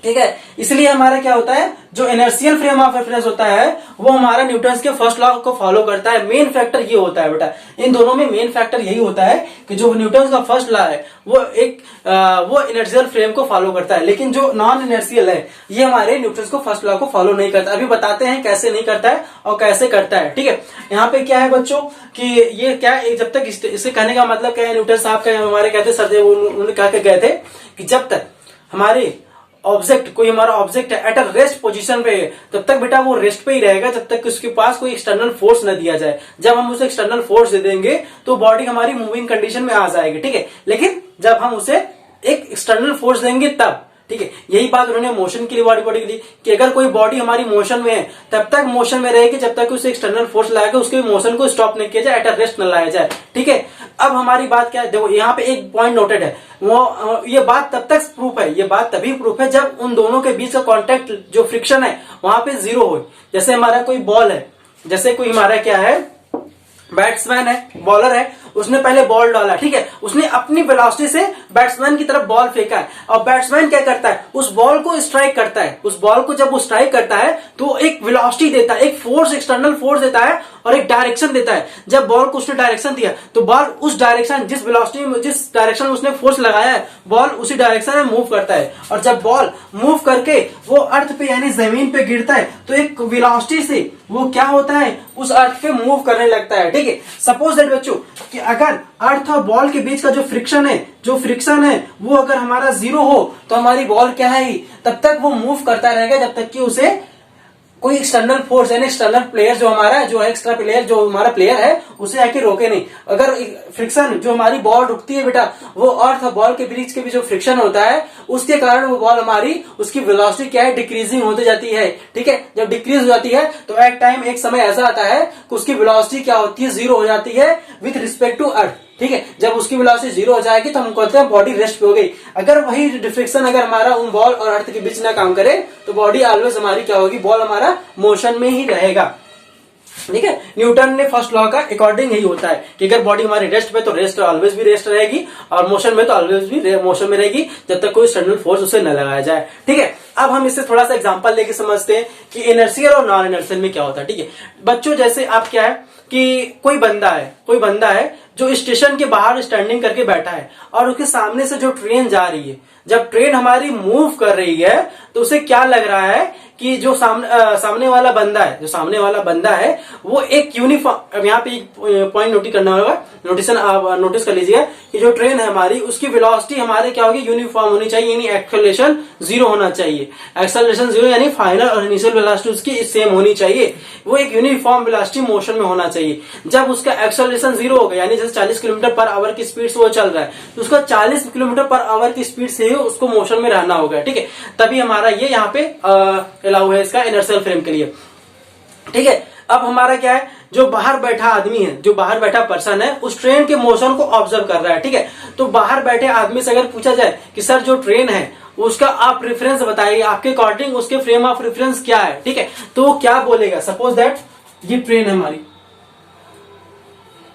ठीक है, इसलिए हमारा क्या होता है, जो इनर्शियल फ्रेम ऑफ रेफरेंस होता है वो हमारा न्यूटन्स के फर्स्ट लॉ को फॉलो करता है। मेन फैक्टर ये होता है बेटा, इन दोनों में मेन फैक्टर यही होता है कि जो न्यूटन्स का फर्स्ट लॉ है वो इनर्शियल फ्रेम को फॉलो करता है, लेकिन जो नॉन इनर्शियल है ये हमारे न्यूटन्स को फर्स्ट लॉ को फॉलो नहीं करता। अभी बताते हैं कैसे नहीं करता है और कैसे करता है। ठीक है, यहाँ पे क्या है बच्चों कि ये क्या है, जब तक इसे कहने का मतलब क्या है, न्यूटन साहब का हमारे कहते सर उन्होंने कहा गए थे कि जब तक हमारे ऑब्जेक्ट, कोई हमारा ऑब्जेक्ट है एट अ रेस्ट पोजीशन पे है तब तक बेटा वो रेस्ट पे ही रहेगा जब तक कि उसके पास कोई एक्सटर्नल फोर्स न दिया जाए। जब हम उसे एक्सटर्नल फोर्स दे देंगे तो बॉडी हमारी मूविंग कंडीशन में आ जाएगी। ठीक है, लेकिन जब हम उसे एक एक्सटर्नल फोर्स देंगे तब। ठीक है, यही बात उन्होंने मोशन के लिए बॉडी के लिए कि अगर कोई बॉडी हमारी मोशन में है तब तक मोशन में रहेगी जब तक उसे एक्सटर्नल फोर्स लगाकर उसके मोशन को स्टॉप नहीं किया जाए, एट अ रेस्ट न लाया जाए। ठीक है, अब हमारी बात क्या है, देखो यहाँ पे एक पॉइंट नोटेड है, वो ये बात तब तक प्रूफ है, ये बात तभी प्रूफ है जब उन दोनों के बीच का कॉन्टेक्ट, जो फ्रिक्शन है वहां पे जीरो हो। जैसे हमारा कोई बॉल है, जैसे कोई हमारा क्या है बैट्समैन है, बॉलर है, उसने पहले बॉल डाला। ठीक है, उसने अपनी वेलोसिटी से बैट्समैन की तरफ बॉल फेंका है और बैट्समैन क्या करता है, उस बॉल को स्ट्राइक करता है। उस बॉल को जब वो स्ट्राइक करता है तो एक वेलोसिटी देता है, एक फोर्स, एक्सटर्नल फोर्स देता है और एक डायरेक्शन देता है। जब बॉल को उसने डायरेक्शन दिया तो बॉल उस डायरेक्शन, जिस वेलोसिटी में, जिस डायरेक्शन में उसने फोर्स लगाया है, बॉल उसी डायरेक्शन में मूव करता है। और जब बॉल मूव करके वो अर्थ पे यानी जमीन पे गिरता है तो एक वेलोसिटी से वो क्या होता है, उस अर्थ पे मूव करने लगता है। ठीक है, सपोज दैट बच्चों कि अगर अर्थ और बॉल के बीच का जो फ्रिक्शन है वो अगर हमारा जीरो हो तो हमारी बॉल क्या है, तब तक वो मूव करता रहेगा जब तक कि उसे कोई एक्सटर्नल फोर्स यानी एक्सटर्नल प्लेयर जो हमारा जो है, एक्स्ट्रा प्लेयर जो हमारा प्लेयर है उसे आके रोके नहीं। अगर फ्रिक्शन जो हमारी बॉल रुकती है बेटा, वो अर्थ और बॉल के बीच के भी जो फ्रिक्शन होता है उसके कारण वो बॉल हमारी, उसकी वेलोसिटी क्या है, डिक्रीजिंग होती जाती है। ठीक है, जब डिक्रीज हो जाती है तो एक समय ऐसा आता है कि उसकी वेलोसिटी क्या होती है, जीरो हो जाती है विथ रिस्पेक्ट टू अर्थ। ठीक है, जब उसकी वेलोसिटी जीरो हो जाएगी तो हम कहते हैं बॉडी रेस्ट पे हो गई। अगर वही डिफ्लेक्शन अगर हमारा उन बॉल और अर्थ के बीच ना काम करे तो बॉडी ऑलवेज हमारी क्या होगी, बॉल हमारा मोशन में ही रहेगा। ठीक है, न्यूटन ने फर्स्ट लॉ का अकॉर्डिंग यही होता है कि अगर बॉडी हमारी रेस्ट पे तो रेस्ट ऑलवेज भी रेस्ट रहेगी और मोशन में तो ऑलवेज भी मोशन में रहेगी जब तक कोई एक्सटर्नल फोर्स उसे न लगाया जाए। ठीक है, अब हम इससे थोड़ा सा एग्जांपल लेके समझते हैं कि इनर्शियल और नॉन इनर्शियल में क्या होता है। ठीक है बच्चों, जैसे आप क्या है कि कोई बंदा है जो स्टेशन के बाहर स्टैंडिंग करके बैठा है और उसके सामने से जो ट्रेन जा रही है, जब ट्रेन हमारी मूव कर रही है तो उसे क्या लग रहा है कि जो सामने वाला बंदा है वो एक यूनिफॉर्म, यहाँ पे एक पॉइंट नोटिस करना होगा, नोटिस कर लीजिए कि जो ट्रेन है हमारी उसकी वेलोसिटी हमारे क्या होगी, यूनिफॉर्म होनी चाहिए, यानी एक्सेलरेशन जीरो होना चाहिए। एक्सेलरेशन जीरो यानी फाइनल और इनिशियल वेलोसिटी उसकी सेम होनी चाहिए, वो एक यूनिफॉर्म वेलोसिटी मोशन में होना चाहिए। जब उसका एक्सेलरेशन जीरो होगा यानी जैसे 40 किलोमीटर पर आवर की स्पीड से वो चल रहा है तो उसका 40 किलोमीटर पर आवर की स्पीड से ही उसको मोशन में रहना होगा। ठीक है, तभी हमारा ये यहाँ पे अलाउ है इसका इनर्शियल फ्रेम के लिए। ठीक है, अब हमारा क्या है, जो बाहर बैठा आदमी है, जो बाहर बैठा पर्सन है उस ट्रेन के मोशन को ऑब्जर्व कर रहा है। ठीक है, तो बाहर बैठे आदमी से अगर पूछा जाए कि सर जो ट्रेन है उसका आप रेफरेंस बताइए, आपके अकॉर्डिंग उसके फ्रेम ऑफ रेफरेंस क्या है। ठीक है, तो वो क्या बोलेगा, सपोज दैट ये ट्रेन है हमारी,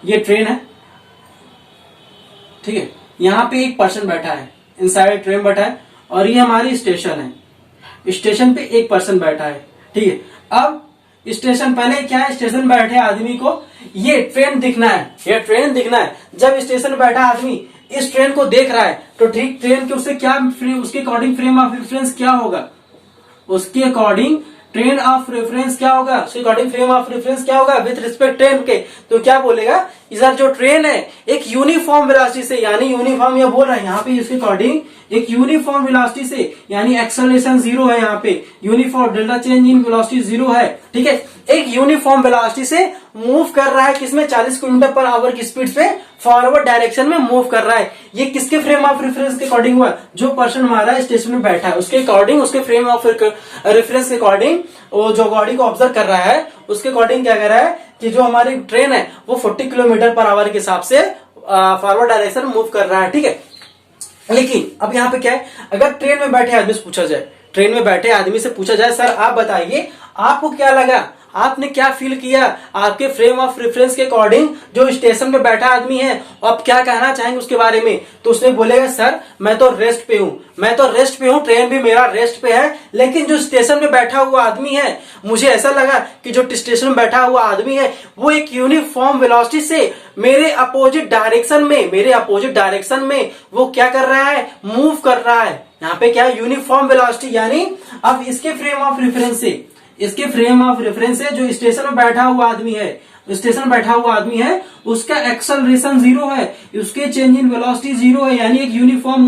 ये ट्रेन है। ठीक है, यहाँ पे एक पर्सन बैठा है, इनसाइड ट्रेन बैठा है और ये हमारी स्टेशन है, स्टेशन पे एक पर्सन बैठा है। ठीक है, अब स्टेशन पहले क्या है, स्टेशन बैठे आदमी को ये ट्रेन दिखना है, जब स्टेशन में बैठा आदमी इस ट्रेन को देख रहा है तो ठीक ट्रेन के उससे क्या, उसके अकॉर्डिंग फ्रेम ऑफ रेफरेंस क्या होगा, उसके अकॉर्डिंग ट्रेन ऑफ रेफरेंस क्या होगा, उसके अकॉर्डिंग फ्रेम ऑफ रेफरेंस क्या होगा विथ रिस्पेक्ट ट्रेन के। तो क्या बोलेगा, इधर जो ट्रेन है एक यूनिफॉर्म वेलोसिटी से, यानी यूनिफॉर्म ये बोल रहा है यहाँ पे इसके अकॉर्डिंग एक यूनिफॉर्म वेलोसिटी से, यानी एक्सेलरेशन जीरो है, यहाँ पे uniform delta change in velocity zero है। ठीक है, एक यूनिफॉर्म वेलोसिटी से मूव कर रहा है, किसमें 40 किलोमीटर पर आवर की स्पीड से फॉरवर्ड डायरेक्शन में मूव कर रहा है। ये किसके फ्रेम ऑफ रेफरेंस के अकॉर्डिंग हुआ? जो पर्सन हमारा स्टेशन में बैठा है उसके अकॉर्डिंग, उसके फ्रेम ऑफ रेफरेंस के अकॉर्डिंग, वो जो गाड़ी को ऑब्जर्व कर रहा है उसके अकॉर्डिंग क्या कर रहा है कि जो हमारी ट्रेन है वो 40 किलोमीटर पर आवर के हिसाब से फॉरवर्ड डायरेक्शन में मूव कर रहा है, ठीक है। लेकिन अब यहाँ पे क्या है, अगर ट्रेन में बैठे आदमी से पूछा जाए, ट्रेन में बैठे आदमी से पूछा जाए, सर आप बताइए आपको क्या लगा, आपने क्या फील किया, आपके फ्रेम ऑफ रेफरेंस के अकॉर्डिंग जो स्टेशन पे बैठा आदमी है आप क्या कहना चाहेंगे उसके बारे में? तो उसने बोलेगा सर मैं तो रेस्ट पे हूं, मैं तो रेस्ट पे हूं, ट्रेन भी मेरा रेस्ट पे है, लेकिन जो स्टेशन में बैठा हुआ आदमी है मुझे ऐसा लगा कि जो स्टेशन में बैठा हुआ आदमी है वो एक यूनिफॉर्म वेलोसिटी से मेरे अपोजिट डायरेक्शन में वो क्या कर रहा है, मूव कर रहा है। यहाँ पे क्या यूनिफॉर्म वेलोसिटी, यानी अब इसके फ्रेम ऑफ रेफरेंस से जो स्टेशन में बैठा हुआ आदमी है उसका एक्सेलरेशन 0 है, उसके चेंज इन वेलोसिटी 0 है, यानी एक यूनिफॉर्म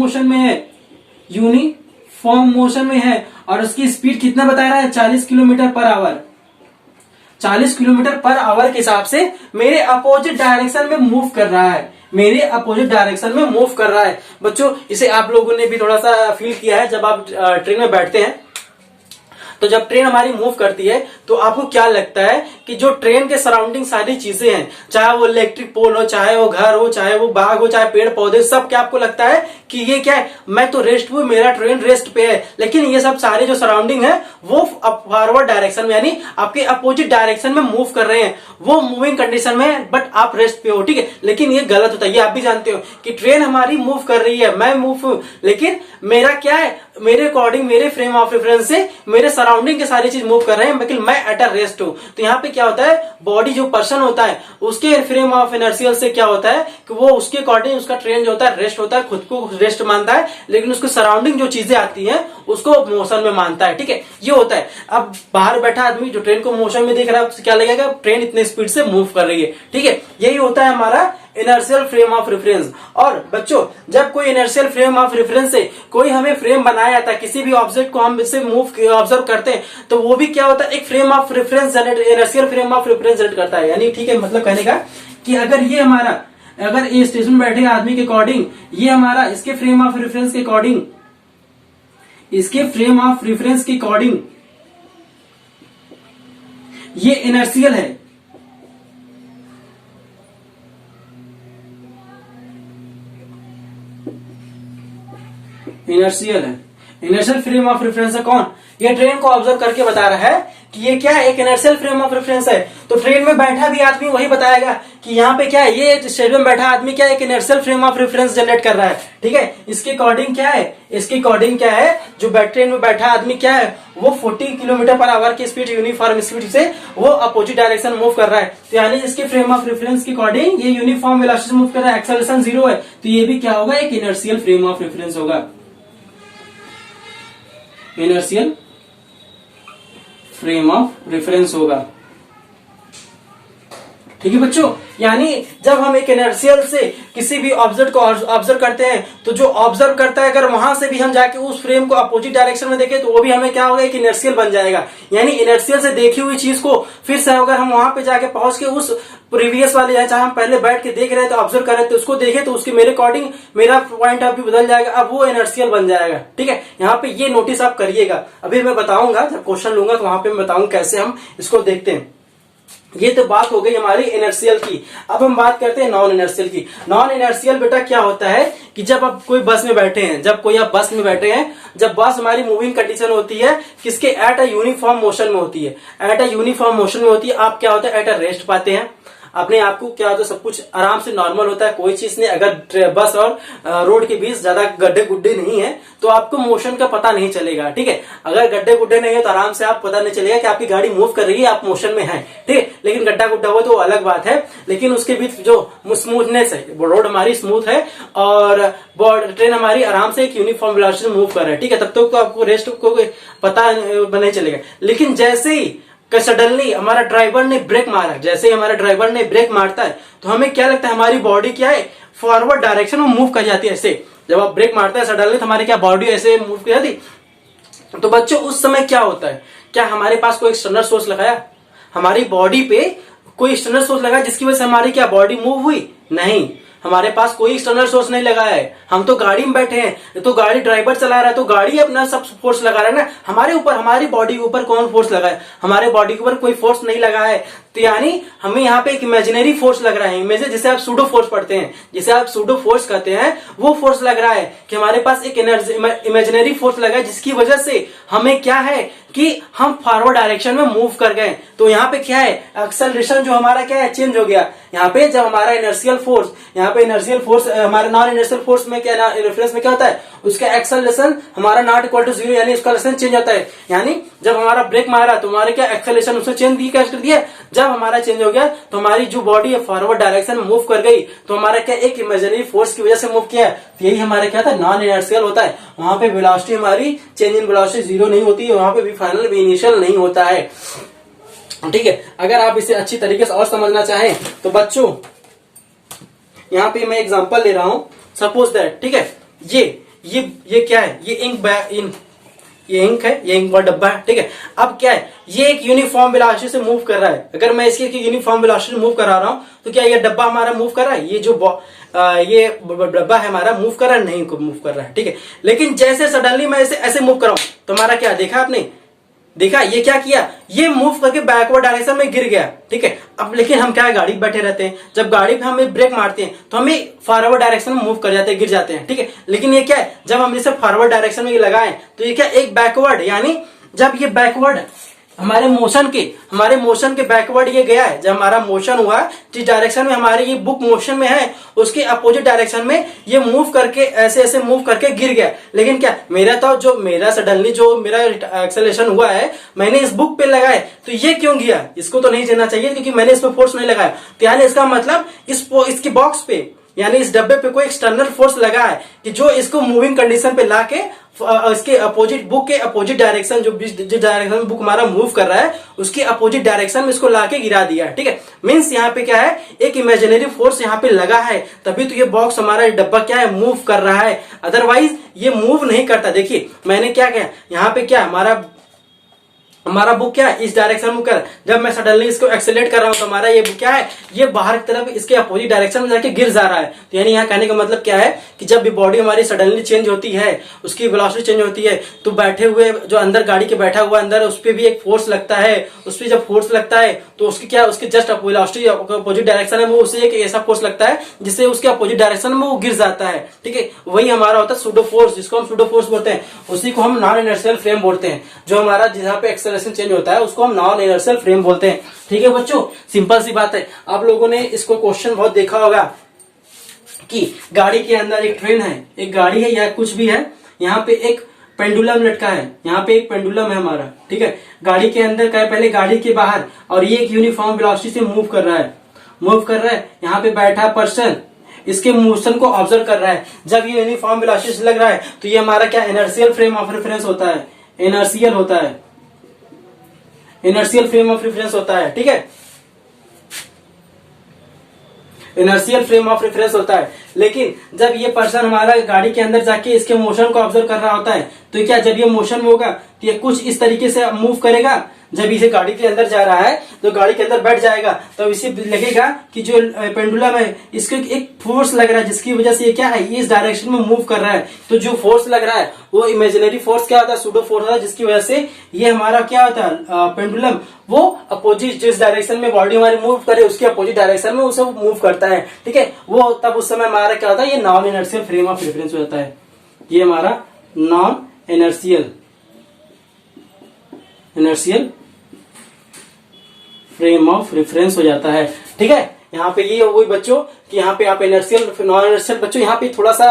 मोशन में है और उसकी स्पीड कितना बता रहा है? 40 kilometre per hour. 40 kilometre per hour के हिसाब से मेरे अपोजिट डायरेक्शन में मूव कर रहा है। बच्चों इसे आप लोगों ने भी थोड़ा सा फील किया है जब आप ट्रेन में बैठते हैं, तो जब ट्रेन हमारी मूव करती है तो आपको क्या लगता है कि जो ट्रेन के सराउंडिंग सारी चीजें हैं, चाहे वो इलेक्ट्रिक पोल हो, चाहे वो घर हो, चाहे वो बाग हो, चाहे पेड़ पौधे, सब क्या आपको लगता है कि ये क्या है, मैं तो रेस्ट हूं, मेरा ट्रेन रेस्ट पे है, लेकिन ये सब सारे जो सराउंडिंग है वो फॉरवर्ड डायरेक्शन में यानी आपके अपोजिट डायरेक्शन में मूव कर रहे हैं, वो मूविंग कंडीशन में, बट आप रेस्ट पे हो, ठीक है। लेकिन ये गलत होता है, ये आप भी जानते हो कि ट्रेन हमारी मूव कर रही है, मैं मूव हूं, लेकिन मेरा क्या है, मेरे अकॉर्डिंग, मेरे फ्रेम ऑफ रेफरेंस से मेरे सराउंडिंग के सारी चीज मूव कर रहे हैं, लेकिन मैं एट अ रेस्ट हूं। तो यहाँ पे क्या होता है, बॉडी जो पर्सन होता है उसके फ्रेम ऑफ इनर्शियल से क्या होता है कि वो उसके अकॉर्डिंग उसका ट्रेन जो होता है रेस्ट होता है, खुद को रेस्ट मानता है, लेकिन उसके सराउंडिंग जो चीजें आती हैं उसको मोशन में मानता है, ठीक है। ये होता है। अब बाहर बैठा आदमी जो ट्रेन को मोशन में देख रहा है उससे क्या लगेगा, ट्रेन इतने स्पीड से मूव कर रही है, ठीक है। यही होता है हमारा इनर्शियल फ्रेम ऑफ रेफरेंस। और बच्चों जब कोई इनर्शियल फ्रेम ऑफ रेफरेंस से कोई हमें फ्रेम बनाया जाता है, किसी भी ऑब्जेक्ट को हम इससे मूव ऑब्जर्व करते हैं, तो वो भी क्या होता है, एक frame of reference generate, inertial frame of reference generate करता है। यानी ठीक है, मतलब कहने का कि अगर ये स्टेशन में बैठे आदमी के अकॉर्डिंग ये हमारा इसके फ्रेम ऑफ रेफरेंस के अकॉर्डिंग ये इनर्शियल है, इनर्शियल फ्रेम ऑफ रेफरेंस है कौन, ये ट्रेन को ऑब्जर्व करके बता रहा है कि ये क्या है, एक इनर्शियल फ्रेम ऑफ रेफरेंस है। तो ट्रेन में बैठा भी आदमी वही बताएगा कि यहाँ पे क्या है, ये स्टेशन में बैठा आदमी क्या है, एक inertial frame of reference generate कर रहा है, ठीक है। इसके अकॉर्डिंग क्या है, जो ट्रेन में बैठा आदमी क्या है, वो 40 किलोमीटर पर आवर की स्पीड, यूनिफॉर्म स्पीड से वो अपोजिट डायरेक्शन मूव कर रहा है। तो यानी इसके फ्रेम ऑफ रेफरेंस के अकॉर्डिंग ये यूनिफॉर्म वेलोसिटी मूव कर रहा है, एक्सेलरेशन 0 है, तो ये भी क्या होगा, एक इनर्शियल फ्रेम ऑफ रेफरेंस होगा, इनर्शियल फ्रेम ऑफ रेफरेंस होगा, ठीक है बच्चों। यानी जब हम एक इनर्शियल से किसी भी ऑब्जेक्ट को ऑब्जर्व करते हैं, तो जो ऑब्जर्व करता है अगर वहां से भी हम जाके उस फ्रेम को अपोजिट डायरेक्शन में देखें तो वो भी हमें क्या होगा, एक इनर्शियल बन जाएगा। यानी इनर्शियल से देखी हुई चीज को फिर से अगर हम वहां पे जाके पहुंच के उस प्रीवियस वाले, चाहे हम पहले बैठ के देख रहे थे, ऑब्जर्व कर रहे थे, उसको देखे तो उसके मेरे अकॉर्डिंग मेरा पॉइंट ऑफ व्यू बदल जाएगा, अब वो इनर्शियल बन जाएगा, ठीक है। यहाँ पे ये नोटिस आप करिएगा, अभी मैं बताऊंगा जब क्वेश्चन लूंगा तो वहां पे मैं बताऊंगा कैसे हम इसको देखते हैं। ये तो बात हो गई हमारी इनर्शियल की। अब हम बात करते हैं नॉन इनर्शियल की। नॉन इनर्शियल बेटा क्या होता है कि जब आप कोई बस में बैठे हैं, जब बस हमारी मूविंग कंडीशन होती है, किसके, एट अ यूनिफॉर्म मोशन में होती है, आप क्या होता है, एट अ रेस्ट पाते हैं, अपने आप को क्या होता है, सब कुछ आराम से नॉर्मल होता है, कोई चीज नहीं। अगर बस और रोड के बीच ज्यादा गड्ढे गुड्ढे नहीं है तो आपको मोशन का पता नहीं चलेगा, ठीक है। अगर गड्ढे गुड्ढे नहीं है तो आराम से आप पता नहीं चलेगा कि आपकी गाड़ी मूव कर रही है, आप मोशन में हैं, ठीक है। लेकिन गड्ढा गुड्ढा हो तो अलग बात है, लेकिन उसके बीच जो स्मूथनेस है, रोड हमारी स्मूथ है और ट्रेन हमारी आराम से एक यूनिफॉर्म वेलोसिटी मूव कर रहा है, ठीक है, तब तक तो आपको रेस्ट को पता नहीं चलेगा। लेकिन जैसे ही सडनली हमारा ड्राइवर ने ब्रेक मारा, मारता है तो हमें क्या लगता है, हमारी बॉडी क्या है, फॉरवर्ड डायरेक्शन में मूव कर जाती है। ऐसे जब आप ब्रेक मारता है सडनली तो हमारी क्या बॉडी ऐसे मूव कर जाती। तो बच्चों उस समय क्या होता है, क्या हमारे पास कोई एक्सटर्नल सोर्स लगाया, हमारी बॉडी पे कोई एक्सटर्नल सोर्स लगा जिसकी वजह से हमारी क्या बॉडी मूव हुई? नहीं, हमारे पास कोई एक्सटर्नल सोर्स नहीं लगा है। हम तो गाड़ी में बैठे हैं, तो गाड़ी ड्राइवर चला रहा है, तो गाड़ी अपना सब फोर्स लगा रहा है ना। हमारे ऊपर, हमारी बॉडी के ऊपर कौन फोर्स लगा है? हमारे बॉडी के ऊपर कोई फोर्स नहीं लगा है। तो यानी हमें यहाँ पे एक इमेजिनरी फोर्स लग रहा है, इमेजिन जिसे आप सूडो फोर्स पढ़ते हैं, जिसे आप सूडो फोर्स कहते हैं, वो फोर्स लग रहा है कि हमारे पास एक एनर्जी इमेजिनरी फोर्स लगा है, जिसकी वजह से हमें क्या है कि हम फॉरवर्ड डायरेक्शन में मूव कर गए। तो यहाँ पे क्या है, एक्सेलरेशन जो हमारा क्या है, चेंज हो गया। यहाँ पे जब हमारा इनर्शियल फोर्स, यहाँ पे इनर्शियल फोर्स हमारे नॉन इनर्शियल फोर्स में क्या, रेफरेंस में क्या होता है, उसका एक्सेलरेशन हमारा नॉट इक्वल टू 0, यानी उसका एक्सेलरेशन चेंज होता है। यानी जब हमारा ब्रेक मारा तो हमारे क्या एक्सेलरेशन उससे चेंज कर दिया। जब हमारा चेंज हो गया तो हमारी जो बॉडी है फॉरवर्ड डायरेक्शन में मूव कर गई, तो हमारा क्या एक इमेजिनरी फोर्स की वजह से मूव किया है। तो यही हमारा क्या था, नॉन इनर्शियल होता है। वहां पे वेलोसिटी हमारी चेंज इन वेलोसिटी 0 नहीं होती है, वहां पे भी फाइनल भी इनिशियल नहीं होता है। ठीक है, अगर आप इसे अच्छी तरीके से और समझना चाहें तो बच्चों यहाँ पे मैं एग्जांपल ले रहा हूं। सपोज दैट, ठीक है, ये क्या है, ये ये इंक है, ये इंक वाला डब्बा है। ठीक है, अब क्या है, ये एक यूनिफॉर्म वेलोसिटी से मूव कर रहा है। अगर मैं इसके यूनिफॉर्म वेलोसिटी से मूव करा रहा हूं तो क्या ये डब्बा हमारा मूव कर रहा है? ये डब्बा है हमारा मूव कर रहा है? नहीं मूव कर रहा है। ठीक है, लेकिन जैसे सडनली मैं इसे ऐसे मूव कराऊं तो हमारा क्या देखा आपने, देखा ये क्या किया, ये मूव करके बैकवर्ड डायरेक्शन में गिर गया। ठीक है, अब लेकिन हम क्या है, गाड़ी बैठे रहते हैं, जब गाड़ी पे हमें ब्रेक मारते हैं तो हमें फॉरवर्ड डायरेक्शन में मूव कर जाते हैं, गिर जाते हैं। ठीक है, लेकिन ये क्या है, जब हम इसे फॉरवर्ड डायरेक्शन में लगाएं तो ये क्या एक बैकवर्ड, यानी जब ये बैकवर्ड हमारे मोशन के बैकवर्ड ये गया है, जब हमारा मोशन हुआ जिस डायरेक्शन में हमारी ये बुक मोशन में है उसके अपोजिट डायरेक्शन में ये मूव करके ऐसे मूव करके गिर गया। लेकिन क्या मेरा सडनली जो मेरा एक्सेलरेशन हुआ है मैंने इस बुक पे लगाया, तो ये क्यों गिया, इसको तो नहीं देना चाहिए क्योंकि मैंने इस पे फोर्स नहीं लगाया। तो यानी इसका मतलब इसकी बॉक्स पे, यानी इस डब्बे पे कोई एक्सटर्नल फोर्स लगा है कि जो इसको मूविंग कंडीशन पे लाके इसके अपोजिट, बुक के अपोजिट डायरेक्शन, जो डायरेक्शन में बुक हमारा मूव कर रहा है उसके अपोजिट डायरेक्शन में इसको लाके गिरा दिया है। ठीक है, मींस यहाँ पे क्या है, एक इमेजिनरी फोर्स यहाँ पे लगा है, तभी तो ये बॉक्स हमारा डब्बा क्या है, मूव कर रहा है, अदरवाइज ये मूव नहीं करता। देखिए मैंने क्या किया, यहाँ पे क्या हमारा बुक क्या है, इस डायरेक्शन में कर, जब मैं सडनली इसको एक्सेलरेट कर रहा हूं तो हमारा ये बुक क्या है, ये बाहर की तरफ इसके अपोजिट डायरेक्शन में जाके गिर जा रहा है। तो यानी यहाँ कहने का मतलब क्या है कि जब भी बॉडी हमारी सडनली चेंज होती है, उसकी वेलोसिटी चेंज होती है, तो बैठे हुए जो अंदर गाड़ी के बैठा हुआ अंदर उस पर भी एक फोर्स लगता है। उस पर जब फोर्स लगता है तो उसकी क्या, उसके जस्ट वेलोसिटी अपोजिट डायरेक्शन में उसे एक ऐसा फोर्स लगता है जिससे उसके अपोजिट डायरेक्शन में वो गिर जाता है। ठीक है, वही हमारा होता है सूडो फोर्स, जिसको हम सूडो फोर्स बोलते हैं। उसी को हम नॉन इनर्शियल फ्रेम बोलते हैं। जो हमारा जहाँ पे एक्सेलरेशन चेंज होता है उसको हम नॉन इनर्शियल फ्रेम बोलते हैं। ठीक है बच्चों, सिंपल सी बात है। आप लोगों ने इसको क्वेश्चन बहुत देखा होगा कि गाड़ी के अंदर एक ट्रेन है, एक गाड़ी है या कुछ भी है, यहाँ पे एक पेंडुलम लटका है, यहाँ पे एक पेंडुलम है हमारा। ठीक है, गाड़ी के अंदर का है, पहले गाड़ी के बाहर, और ये एक यूनिफॉर्म वेलोसिटी से मूव कर रहा है। यहाँ पे बैठा पर्सन इसके मोशन को ऑब्जर्व कर रहा है। जब ये यूनिफॉर्म वेलोसिटी से लग रहा है तो ये हमारा क्या, इनर्शियल फ्रेम ऑफ रेफरेंस होता है, इनर्शियल फ्रेम ऑफ रेफरेंस होता है। ठीक है, इनर्शियल फ्रेम ऑफ रेफरेंस होता है। लेकिन जब ये पर्सन हमारा गाड़ी के अंदर जाके इसके मोशन को ऑब्जर्व कर रहा होता है तो क्या, जब ये मोशन में होगा तो ये कुछ इस तरीके से मूव करेगा। जब इसे गाड़ी के अंदर जा रहा है तो गाड़ी के अंदर बैठ जाएगा, तो इसे लगेगा कि जो पेंडुलम है इसको एक फोर्स लग रहा है, जिसकी वजह से ये क्या है, ये इस डायरेक्शन में मूव कर रहा है। तो जो फोर्स लग रहा है वो इमेजिनरी फोर्स क्या होता है, सूडो फोर्स होता है, जिसकी वजह से ये हमारा क्या होता है, पेंडुलम वो अपोजिट जिस डायरेक्शन में बॉडी हमारी मूव करे उसके अपोजिट डायरेक्शन में उसे मूव करता है। ठीक है, वो तब उस समय हमारा क्या होता है, ये non inertial frame of reference हो जाता है। ये हमारा non inertial frame of reference हो जाता है। ठीक है, यहाँ पे ये वही बच्चों कि यहाँ पे आप इनर्शियल नॉन इनर्शियल, बच्चों यहाँ पे थोड़ा सा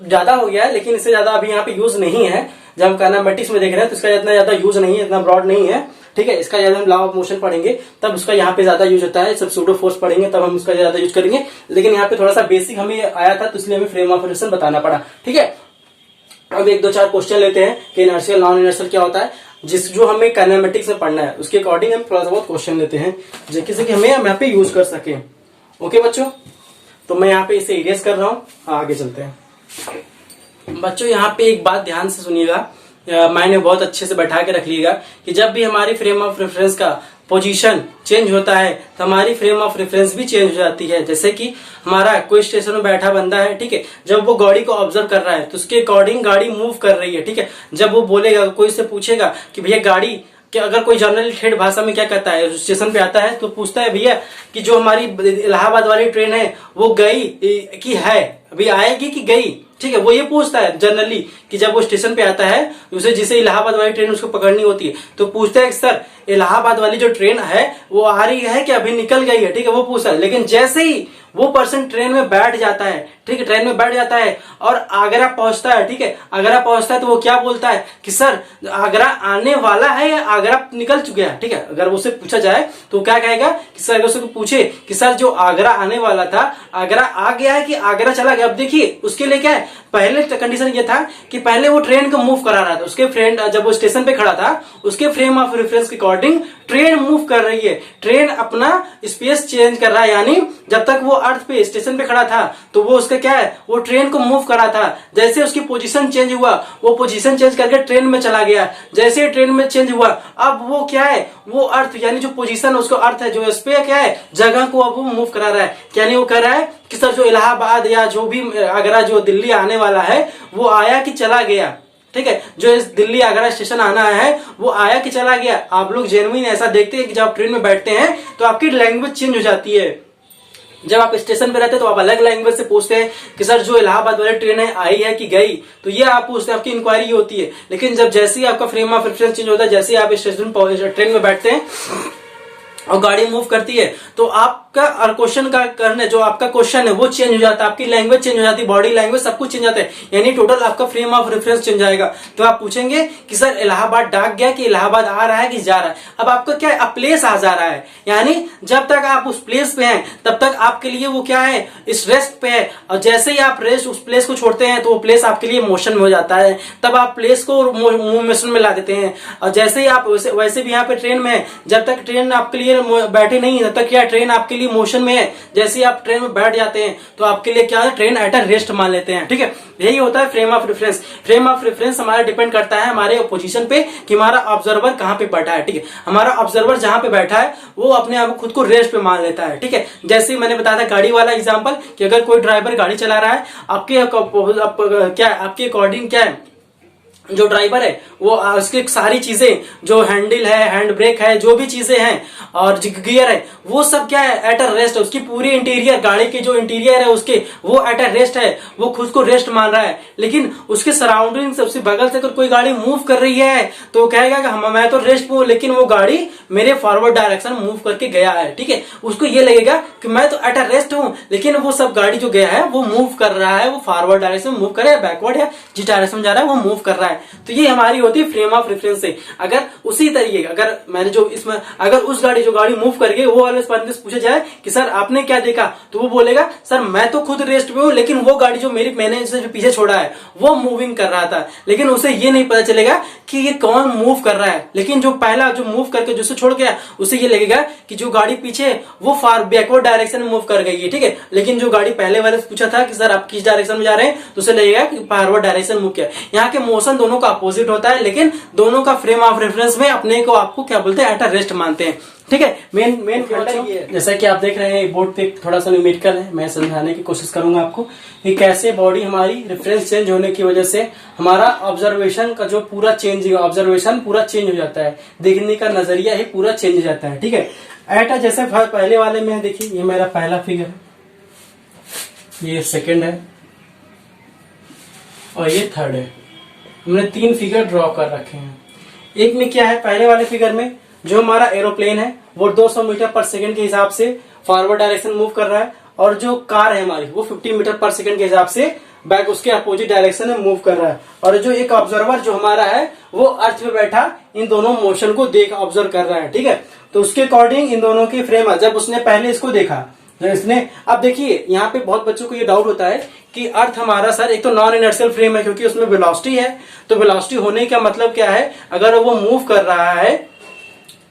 ज्यादा हो गया है, लेकिन इससे ज्यादा अभी यहाँ पे यूज नहीं है। जब हम काइनेमेटिक्स में देख रहे हैं तो इसका इतना ज्यादा यूज नहीं है, इतना ब्रॉड नहीं है। ठीक है, इसका ज्यादा हम लॉ ऑफ मोशन पढ़ेंगे तब उसका यहाँ पे ज्यादा यूज होता है, सब सूडो फोर्स पढ़ेंगे तब हम उसका ज्यादा यूज करेंगे। लेकिन यहाँ पे थोड़ा सा बेसिक हमें आया था तो इसलिए हमें फ्रेम ऑफ रेफरेंस बताना पड़ा। ठीक है, अब एक दो चार क्वेश्चन लेते हैं कि इनर्शियल नॉन इनर्शियल क्या होता है, जो हमें काइनेमेटिक्स में पढ़ना है उसके अकॉर्डिंग हम थोड़ा सा बहुत क्वेश्चन लेते हैं जिससे कि हमें यहाँ पे यूज कर सके। ओके बच्चों, तो मैं यहाँ पे इसे इरेज कर रहा हूँ, आगे चलते हैं। बच्चों यहाँ पे एक बात ध्यान से सुनिएगा, माइंड में बहुत अच्छे से बैठा के रख लीजिएगा कि जब भी हमारी फ्रेम ऑफ रेफरेंस का पोजीशन चेंज होता है तो हमारी फ्रेम ऑफ रेफरेंस भी चेंज हो जाती है। जैसे कि हमारा कोई स्टेशन में बैठा बंदा है, ठीक है, जब वो गाड़ी को ऑब्जर्व कर रहा है तो उसके अकॉर्डिंग गाड़ी मूव कर रही है, ठीक है। जब वो बोलेगा, कोई से पूछेगा कि भैया गाड़ी, कि अगर कोई जनरल ठेठ भाषा में क्या कहता है, स्टेशन पे आता है तो पूछता है भैया कि जो हमारी इलाहाबाद वाली ट्रेन है वो गई कि है, अभी आएगी कि गई, ठीक है। वो ये पूछता है जनरली कि जब वो स्टेशन पे आता है, उसे जिसे इलाहाबाद वाली ट्रेन उसको पकड़नी होती है तो पूछता है कि सर इलाहाबाद वाली जो ट्रेन है वो आ रही है कि अभी निकल गई है, ठीक है, वो पूछता है। लेकिन जैसे ही वो पर्सन ट्रेन में बैठ जाता है, ठीक है, ट्रेन में बैठ जाता है और आगरा पहुंचता है, ठीक है, आगरा पहुंचता है तो वो क्या बोलता है कि सर आगरा आने वाला है या आगरा निकल चुका है, ठीक है। अगर उससे पूछा जाए तो क्या कहेगा कि सर, अगर उसको पूछे कि सर जो आगरा आने वाला था, आगरा आ गया है कि आगरा चला गया। अब देखिए उसके लिए क्या है, पहले कंडीशन ये था कि पहले वो ट्रेन को मूव करा रहा था, उसके फ्रेंड जब वो स्टेशन पे खड़ा था उसके फ्रेम ऑफ रेफरेंस के अकॉर्डिंग ट्रेन मूव कर रही है, ट्रेन अपना स्पेस चेंज कर रहा है। यानी जब तक वो अर्थ पे स्टेशन पे खड़ा था तो वो उसका क्या है, वो ट्रेन को मूव करा था। जैसे उसकी पोजीशन चेंज हुआ, वो पोजीशन चेंज करके ट्रेन में चला गया। जैसे ट्रेन में चेंज हुआ, अब वो क्या है, वो अर्थ यानी जो पोजीशन उसको अर्थ है, जो इस पे क्या है जगह को अब वो मूव करा रहा है। यानी वो कह रहा है कि सर जो इलाहाबाद या जो भी आगरा जो दिल्ली आने वाला है वो आया कि चला गया, ठीक है। जो इस दिल्ली आगरा स्टेशन आना है वो आया कि चला गया। आप लोग जेन्युइन ऐसा देखते हैं कि जब आप ट्रेन में बैठते हैं तो आपकी लैंग्वेज चेंज हो जाती है। जब आप स्टेशन पे रहते हैं तो आप अलग लैंग्वेज से पूछते हैं कि सर जो इलाहाबाद वाली ट्रेन है आई है कि गई, तो ये आप पूछते हैं, आपकी इंक्वायरी होती है। लेकिन जब जैसे ही आपका फ्रेम ऑफ रेफरेंस चेंज होता है, जैसे ही आप स्टेशन ट्रेन में बैठते हैं और गाड़ी मूव करती है तो आपका क्वेश्चन का करने जो आपका क्वेश्चन है वो चेंज हो जाता है, आपकी लैंग्वेज चेंज हो जाती है, बॉडी लैंग्वेज सब कुछ चेंज जाता है। यानी टोटल आपका फ्रेम ऑफ रेफरेंस चेंज आएगा। तो आप पूछेंगे कि सर इलाहाबाद डाक गया कि इलाहाबाद आ रहा है कि जा रहा है। अब आपका क्या है, अब प्लेस आ जा रहा है, यानी जब तक आप उस प्लेस पे हैं तब तक आपके लिए वो क्या है, इस रेस्ट पे है। और जैसे ही आप रेस्ट उस प्लेस को छोड़ते हैं तो वो प्लेस आपके लिए मोशन में हो जाता है, तब आप प्लेस को मोशन में ला देते हैं। और जैसे ही आप वैसे भी यहाँ पे ट्रेन में है, जब तक ट्रेन आपके लिए बैठे नहीं तब तक क्या ट्रेन आपके लिए मोशन में है। जैसे ही आप ट्रेन में बैठ जाते हैं तो आपके लिए क्या है, ट्रेन एट अ रेस्ट मान लेते हैं, ठीक है। यही होता है frame of reference. Frame of reference हमारा डिपेंड करता है हमारे पोजीशन पे कि हमारा ऑब्जर्वर कहाँ पे बैठा है, ठीक है। हमारा ऑब्जर्वर जहां पे बैठा है वो अपने आप खुद को रेस्ट पे मान लेता है, ठीक है। जैसे ही मैंने बताया था गाड़ी वाला एग्जांपल कि अगर कोई ड्राइवर गाड़ी चला रहा है, आपके अकॉर्डिंग क्या है, जो ड्राइवर है वो उसकी सारी चीजें, जो हैंडल है, हैंड ब्रेक है, जो भी चीजें हैं और गियर है, वो सब क्या है, एट अ रेस्ट है। उसकी पूरी इंटीरियर, गाड़ी की जो इंटीरियर है उसके, वो एट अ रेस्ट है, वो खुद को रेस्ट मान रहा है। लेकिन उसके सराउंडिंग सबसे बगल से अगर कोई गाड़ी मूव कर रही है तो वो कहेगा कि मैं तो रेस्ट में हूं, लेकिन वो गाड़ी मेरे फॉरवर्ड डायरेक्शन मूव करके गया है, ठीक है। उसको ये लगेगा कि मैं तो एट अ रेस्ट हूं, लेकिन वो सब गाड़ी जो गया है वो मूव कर रहा है, वो फॉरवर्ड डायरेक्शन मूव कर रहा है, बैकवर्ड है, जिस डायरेक्शन में जा रहा है वो मूव कर रहा है। तो ये हमारी होती है फ्रेम ऑफ रेफरेंस से। अगर उसी तरीके अगर मैंने जो इसमें अगर उस गाड़ी जो गाड़ी मूव कर गई वो वाले बंदे से पूछा जाए कि सर आपने क्या देखा, तो वो बोलेगा सर मैं तो खुद रेस्ट में हूं, लेकिन वो गाड़ी जो मैंने जो पीछे छोड़ा है वो मूविंग कर रहा था। लेकिन उसे ये नहीं पता चलेगा कि ये कौन मूव कर रहा है। लेकिन जो पहला जो मूव करके जिससे छोड़ गया उसे ये लगेगा कि जो गाड़ी पीछे वो फार बैकवर्ड डायरेक्शन में मूव कर गई है, ठीक है। लेकिन जो गाड़ी पहले वाले से पूछा था कि सर आप किस डायरेक्शन में जा रहे हैं, तो उसे लगेगा कि फॉरवर्ड डायरेक्शन मूव किया। यहाँ के मोशन दोनों का अपोजिट होता है, लेकिन दोनों का फ्रेम ऑफ रेफरेंस में अपने को आपको क्या बोलते हैं, एट अ रेस्ट मानते हैं, ठीक है। मेन जैसा कि आप देख रहे हैं बोर्ड पे थोड़ा सा न्यूमेरिकल है, मैं समझाने की कोशिश करूंगा आपको कि कैसे बॉडी हमारी रेफरेंस चेंज होने की वजह से हमारा ऑब्जर्वेशन का जो पूरा ऑब्जर्वेशन पूरा चेंज हो जाता है, देखने का नजरिया ही पूरा चेंज हो जाता है, ठीक है। एट अ जैसे पहले वाले में देखिए, ये मेरा पहला फिगर है, ये सेकंड है और ये थर्ड है। हमने 3 फिगर ड्रॉ कर रखे हैं। एक में क्या है, पहले वाले फिगर में जो हमारा एरोप्लेन है वो 200 मीटर पर सेकंड के हिसाब से फॉरवर्ड डायरेक्शन मूव कर रहा है, और जो कार है हमारी वो 50 मीटर पर सेकंड के हिसाब से बैक उसके अपोजिट डायरेक्शन में मूव कर रहा है। और जो एक ऑब्जर्वर जो हमारा है वो अर्थ पे बैठा इन दोनों मोशन को ऑब्जर्व कर रहा है, ठीक है। तो उसके अकॉर्डिंग इन दोनों की फ्रेम, जब उसने पहले इसको देखा, इसने अब देखिए यहाँ पे बहुत बच्चों को ये डाउट होता है कि अर्थ हमारा सर एक तो नॉन इनर्शियल फ्रेम है क्योंकि उसमें वेलोसिटी है, तो वेलोसिटी होने का मतलब क्या है, अगर वो मूव कर रहा है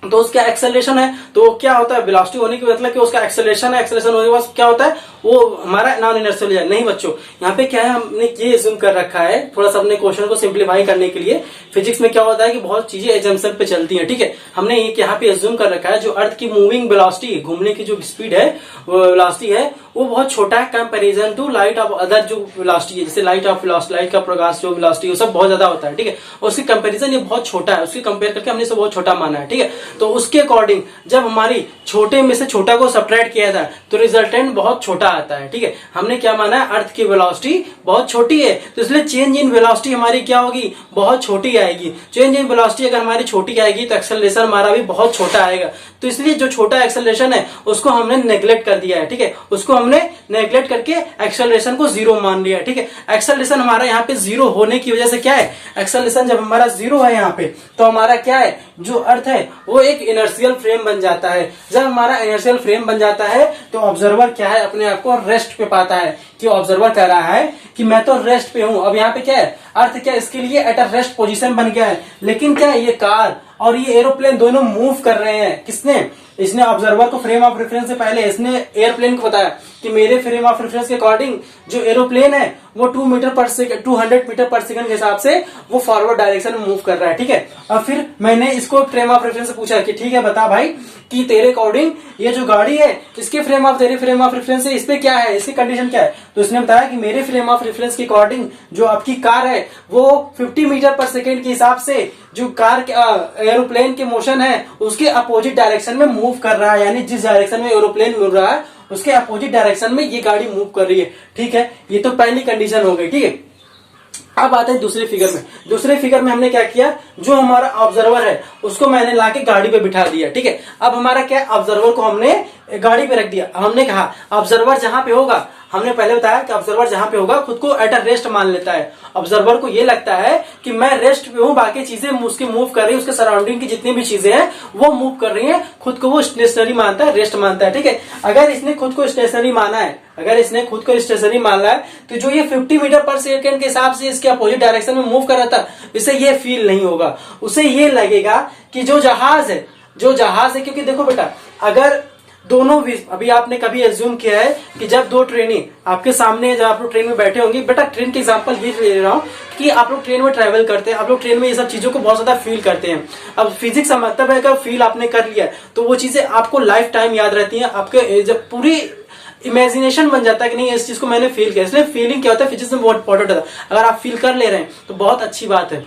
तो उसका एक्सेलरेशन है, तो क्या होता है, वेलोसिटी होने की मतलब कि उसका एक्सेलरेशन है, एक्सेलरेशन होने के बाद क्या होता है, वो हमारा नॉन इनर्शियल हो जाए। नहीं बच्चों, यहाँ पे क्या है, हमने ये एज्यूम कर रखा है थोड़ा सा अपने क्वेश्चन को सिंप्लीफाई करने के लिए। फिजिक्स में क्या होता है कि बहुत चीजें एजम्पशन पे चलती हैं, ठीक है। हमने ये यहाँ पे एज्यूम कर रखा है जो अर्थ की मूविंग वेलोसिटी, घूमने की जो स्पीड है, वेलोसिटी है, वो बहुत छोटा है comparison to light of other जो वेलोसिटी है, जैसे लाइट ऑफ वेलोसिटी, लाइट का प्रकाश जो वेलोसिटी है सब बहुत ज्यादा होता है, ठीक है। और उसकी कंपैरिजन ये बहुत छोटा है, उसकी कंपेयर करके हमने इसे बहुत छोटा माना है, ठीक है। तो उसके अकॉर्डिंग जब हमारी छोटे में से छोटा को सब्ट्रैक्ट किया जाए तो रिजल्टेंट बहुत छोटा आता है, ठीक है। हमने क्या माना है, अर्थ की वेलोसिटी बहुत छोटी है, तो इसलिए चेंज इन वेलोसिटी हमारी क्या होगी, बहुत छोटी आएगी। चेंज इन वेलोसिटी अगर हमारी छोटी आएगी तो एक्सेलरेशन हमारा भी बहुत छोटा आएगा। तो इसलिए जो छोटा एक्सेलरेशन है उसको हमने नेग्लेक्ट कर दिया है, ठीक है। उसको हमने नेग्लेक्ट करके एक्सेलरेशन को जीरो मान लिया है, ठीक है। एक्सेलरेशन हमारा यहाँ पे जीरो होने की वजह से क्या है, एक्सेलरेशन जब हमारा जीरो है यहाँ पे, तो हमारा क्या है, जो अर्थ है वो एक इनर्शियल फ्रेम बन जाता है। जब हमारा इनर्शियल फ्रेम बन जाता है तो ऑब्जर्वर क्या है, अपने आप को रेस्ट पे पाता है, कि ऑब्जर्वर कह रहा है कि मैं तो रेस्ट पे हूं। अब यहाँ पे क्या है, अर्थ क्या इसके लिए एट अ रेस्ट पोजीशन बन गया है। लेकिन क्या है, ये कार और ये एरोप्लेन दोनों मूव कर रहे हैं। किसने, इसने ऑब्जर्वर को फ्रेम ऑफ रेफरेंस से पहले इसने एयरप्लेन को बताया कि मेरे फ्रेम ऑफ रेफरेंस के अकॉर्डिंग जो एरोप्लेन है वो 200 मीटर पर सेकंड के हिसाब से वो फॉरवर्ड डायरेक्शन में मूव कर रहा है, ठीक है। और फिर मैंने इसको फ्रेम ऑफ रेफरेंस से पूछा कि ठीक है बता भाई कि तेरे अकॉर्डिंग ये जो गाड़ी है इसके तेरे फ्रेम ऑफ रेफरेंस से इस पे क्या है, इसकी कंडीशन क्या है। तो इसने बताया कि मेरे फ्रेम ऑफ रेफरेंस के अकॉर्डिंग जो आपकी कार है वो 50 मीटर पर सेकेंड के हिसाब से जो कार के एरोप्लेन के मोशन है उसके अपोजिट डायरेक्शन में मूव कर रहा है, यानी जिस डायरेक्शन में एरोप्लेन मुड़ रहा है उसके अपोजिट डायरेक्शन में ये गाड़ी मूव कर रही है, ठीक है। ये तो पहली कंडीशन हो गई, ठीक है। अब आते हैं दूसरे फिगर में। दूसरे फिगर में हमने क्या किया, जो हमारा ऑब्जर्वर है उसको मैंने लाके गाड़ी पे बिठा दिया, ठीक है। अब हमारा क्या, ऑब्जर्वर को हमने गाड़ी पे रख दिया। हमने कहा ऑब्जर्वर जहां पे होगा, हमने पहले बताया कि ऑब्जर्वर जहां पे होगा खुद को एट अ रेस्ट मान लेता है। ऑब्जर्वर को ये लगता है कि मैं रेस्ट पे हूं, बाकी चीजें उसकी मूव कर रही है, उसके सराउंडिंग की जितनी भी चीजें हैं वो मूव कर रही हैं, खुद को वो स्टेशनरी मानता है, रेस्ट मानता है, ठीक है। अगर इसने खुद को स्टेशनरी माना है, अगर इसने खुद को स्टेशनरी माना है तो जो ये 50 मीटर पर सेकेंड के हिसाब से इसके अपोजिट डायरेक्शन में मूव कर रहा था, इसे ये फील नहीं होगा। उसे ये लगेगा कि जो जहाज है, क्योंकि देखो बेटा, अगर दोनों भी, अभी आपने कभी एज्यूम किया है कि जब दो ट्रेनें आपके सामने, जब आप लोग ट्रेन में बैठे होंगे, बेटा ट्रेन के एग्जांपल ये ले रहा हूँ कि आप लोग ट्रेन में ट्रैवल करते हैं, आप लोग ट्रेन में ये सब चीजों को बहुत ज्यादा फील करते हैं। अब फिजिक्स का मतलब है कि फील आपने कर लिया तो वो चीजें आपको लाइफ टाइम याद रहती हैं, आपके जब पूरी इमेजिनेशन बन जाता है कि नहीं इस चीज को मैंने फील किया। इसलिए फीलिंग क्या होता है, फिजिक्स में बहुत इंपॉर्टेंट होता है। अगर आप फील कर ले रहे हैं तो बहुत अच्छी बात है।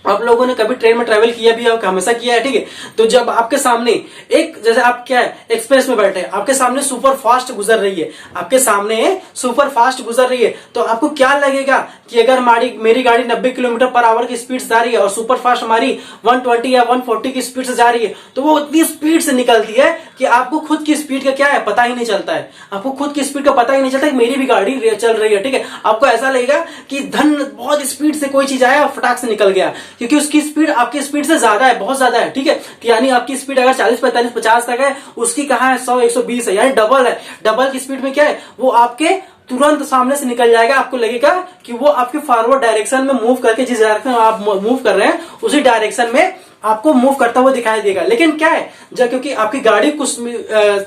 आप लोगों ने कभी ट्रेन में ट्रैवल किया भी है, हमेशा किया है, ठीक है। तो जब आपके सामने एक, जैसे आप क्या है एक्सप्रेस में बैठे हैं, आपके सामने सुपर फास्ट गुजर रही है, आपके सामने सुपर फास्ट गुजर रही है, तो आपको क्या लगेगा कि अगर मेरी गाड़ी 90 किलोमीटर पर आवर की स्पीड से जा रही है और सुपर फास्ट हमारी 120 या 140 की स्पीड से जा रही है, तो वो उतनी स्पीड से निकलती है कि आपको खुद की स्पीड का क्या है पता ही नहीं चलता है। आपको खुद की स्पीड का पता ही नहीं चलता कि मेरी भी गाड़ी चल रही है, ठीक है। आपको ऐसा लगेगा कि बहुत स्पीड से कोई चीज आया और फटाक से निकल गया, क्योंकि उसकी स्पीड आपकी स्पीड से ज्यादा है, बहुत ज्यादा है, ठीक है। यानी आपकी स्पीड अगर 40, 45, 50 तक है, उसकी कहाँ है 100, 120 है, यानी डबल है। डबल की स्पीड में क्या है, वो आपके तुरंत सामने से निकल जाएगा। आपको लगेगा कि वो आपके फॉरवर्ड डायरेक्शन में मूव करके, जिस डायरेक्शन में आप मूव कर रहे हैं उसी डायरेक्शन में आपको मूव करता हुआ दिखाई देगा। लेकिन क्या है, जब क्योंकि आपकी गाड़ी कुछ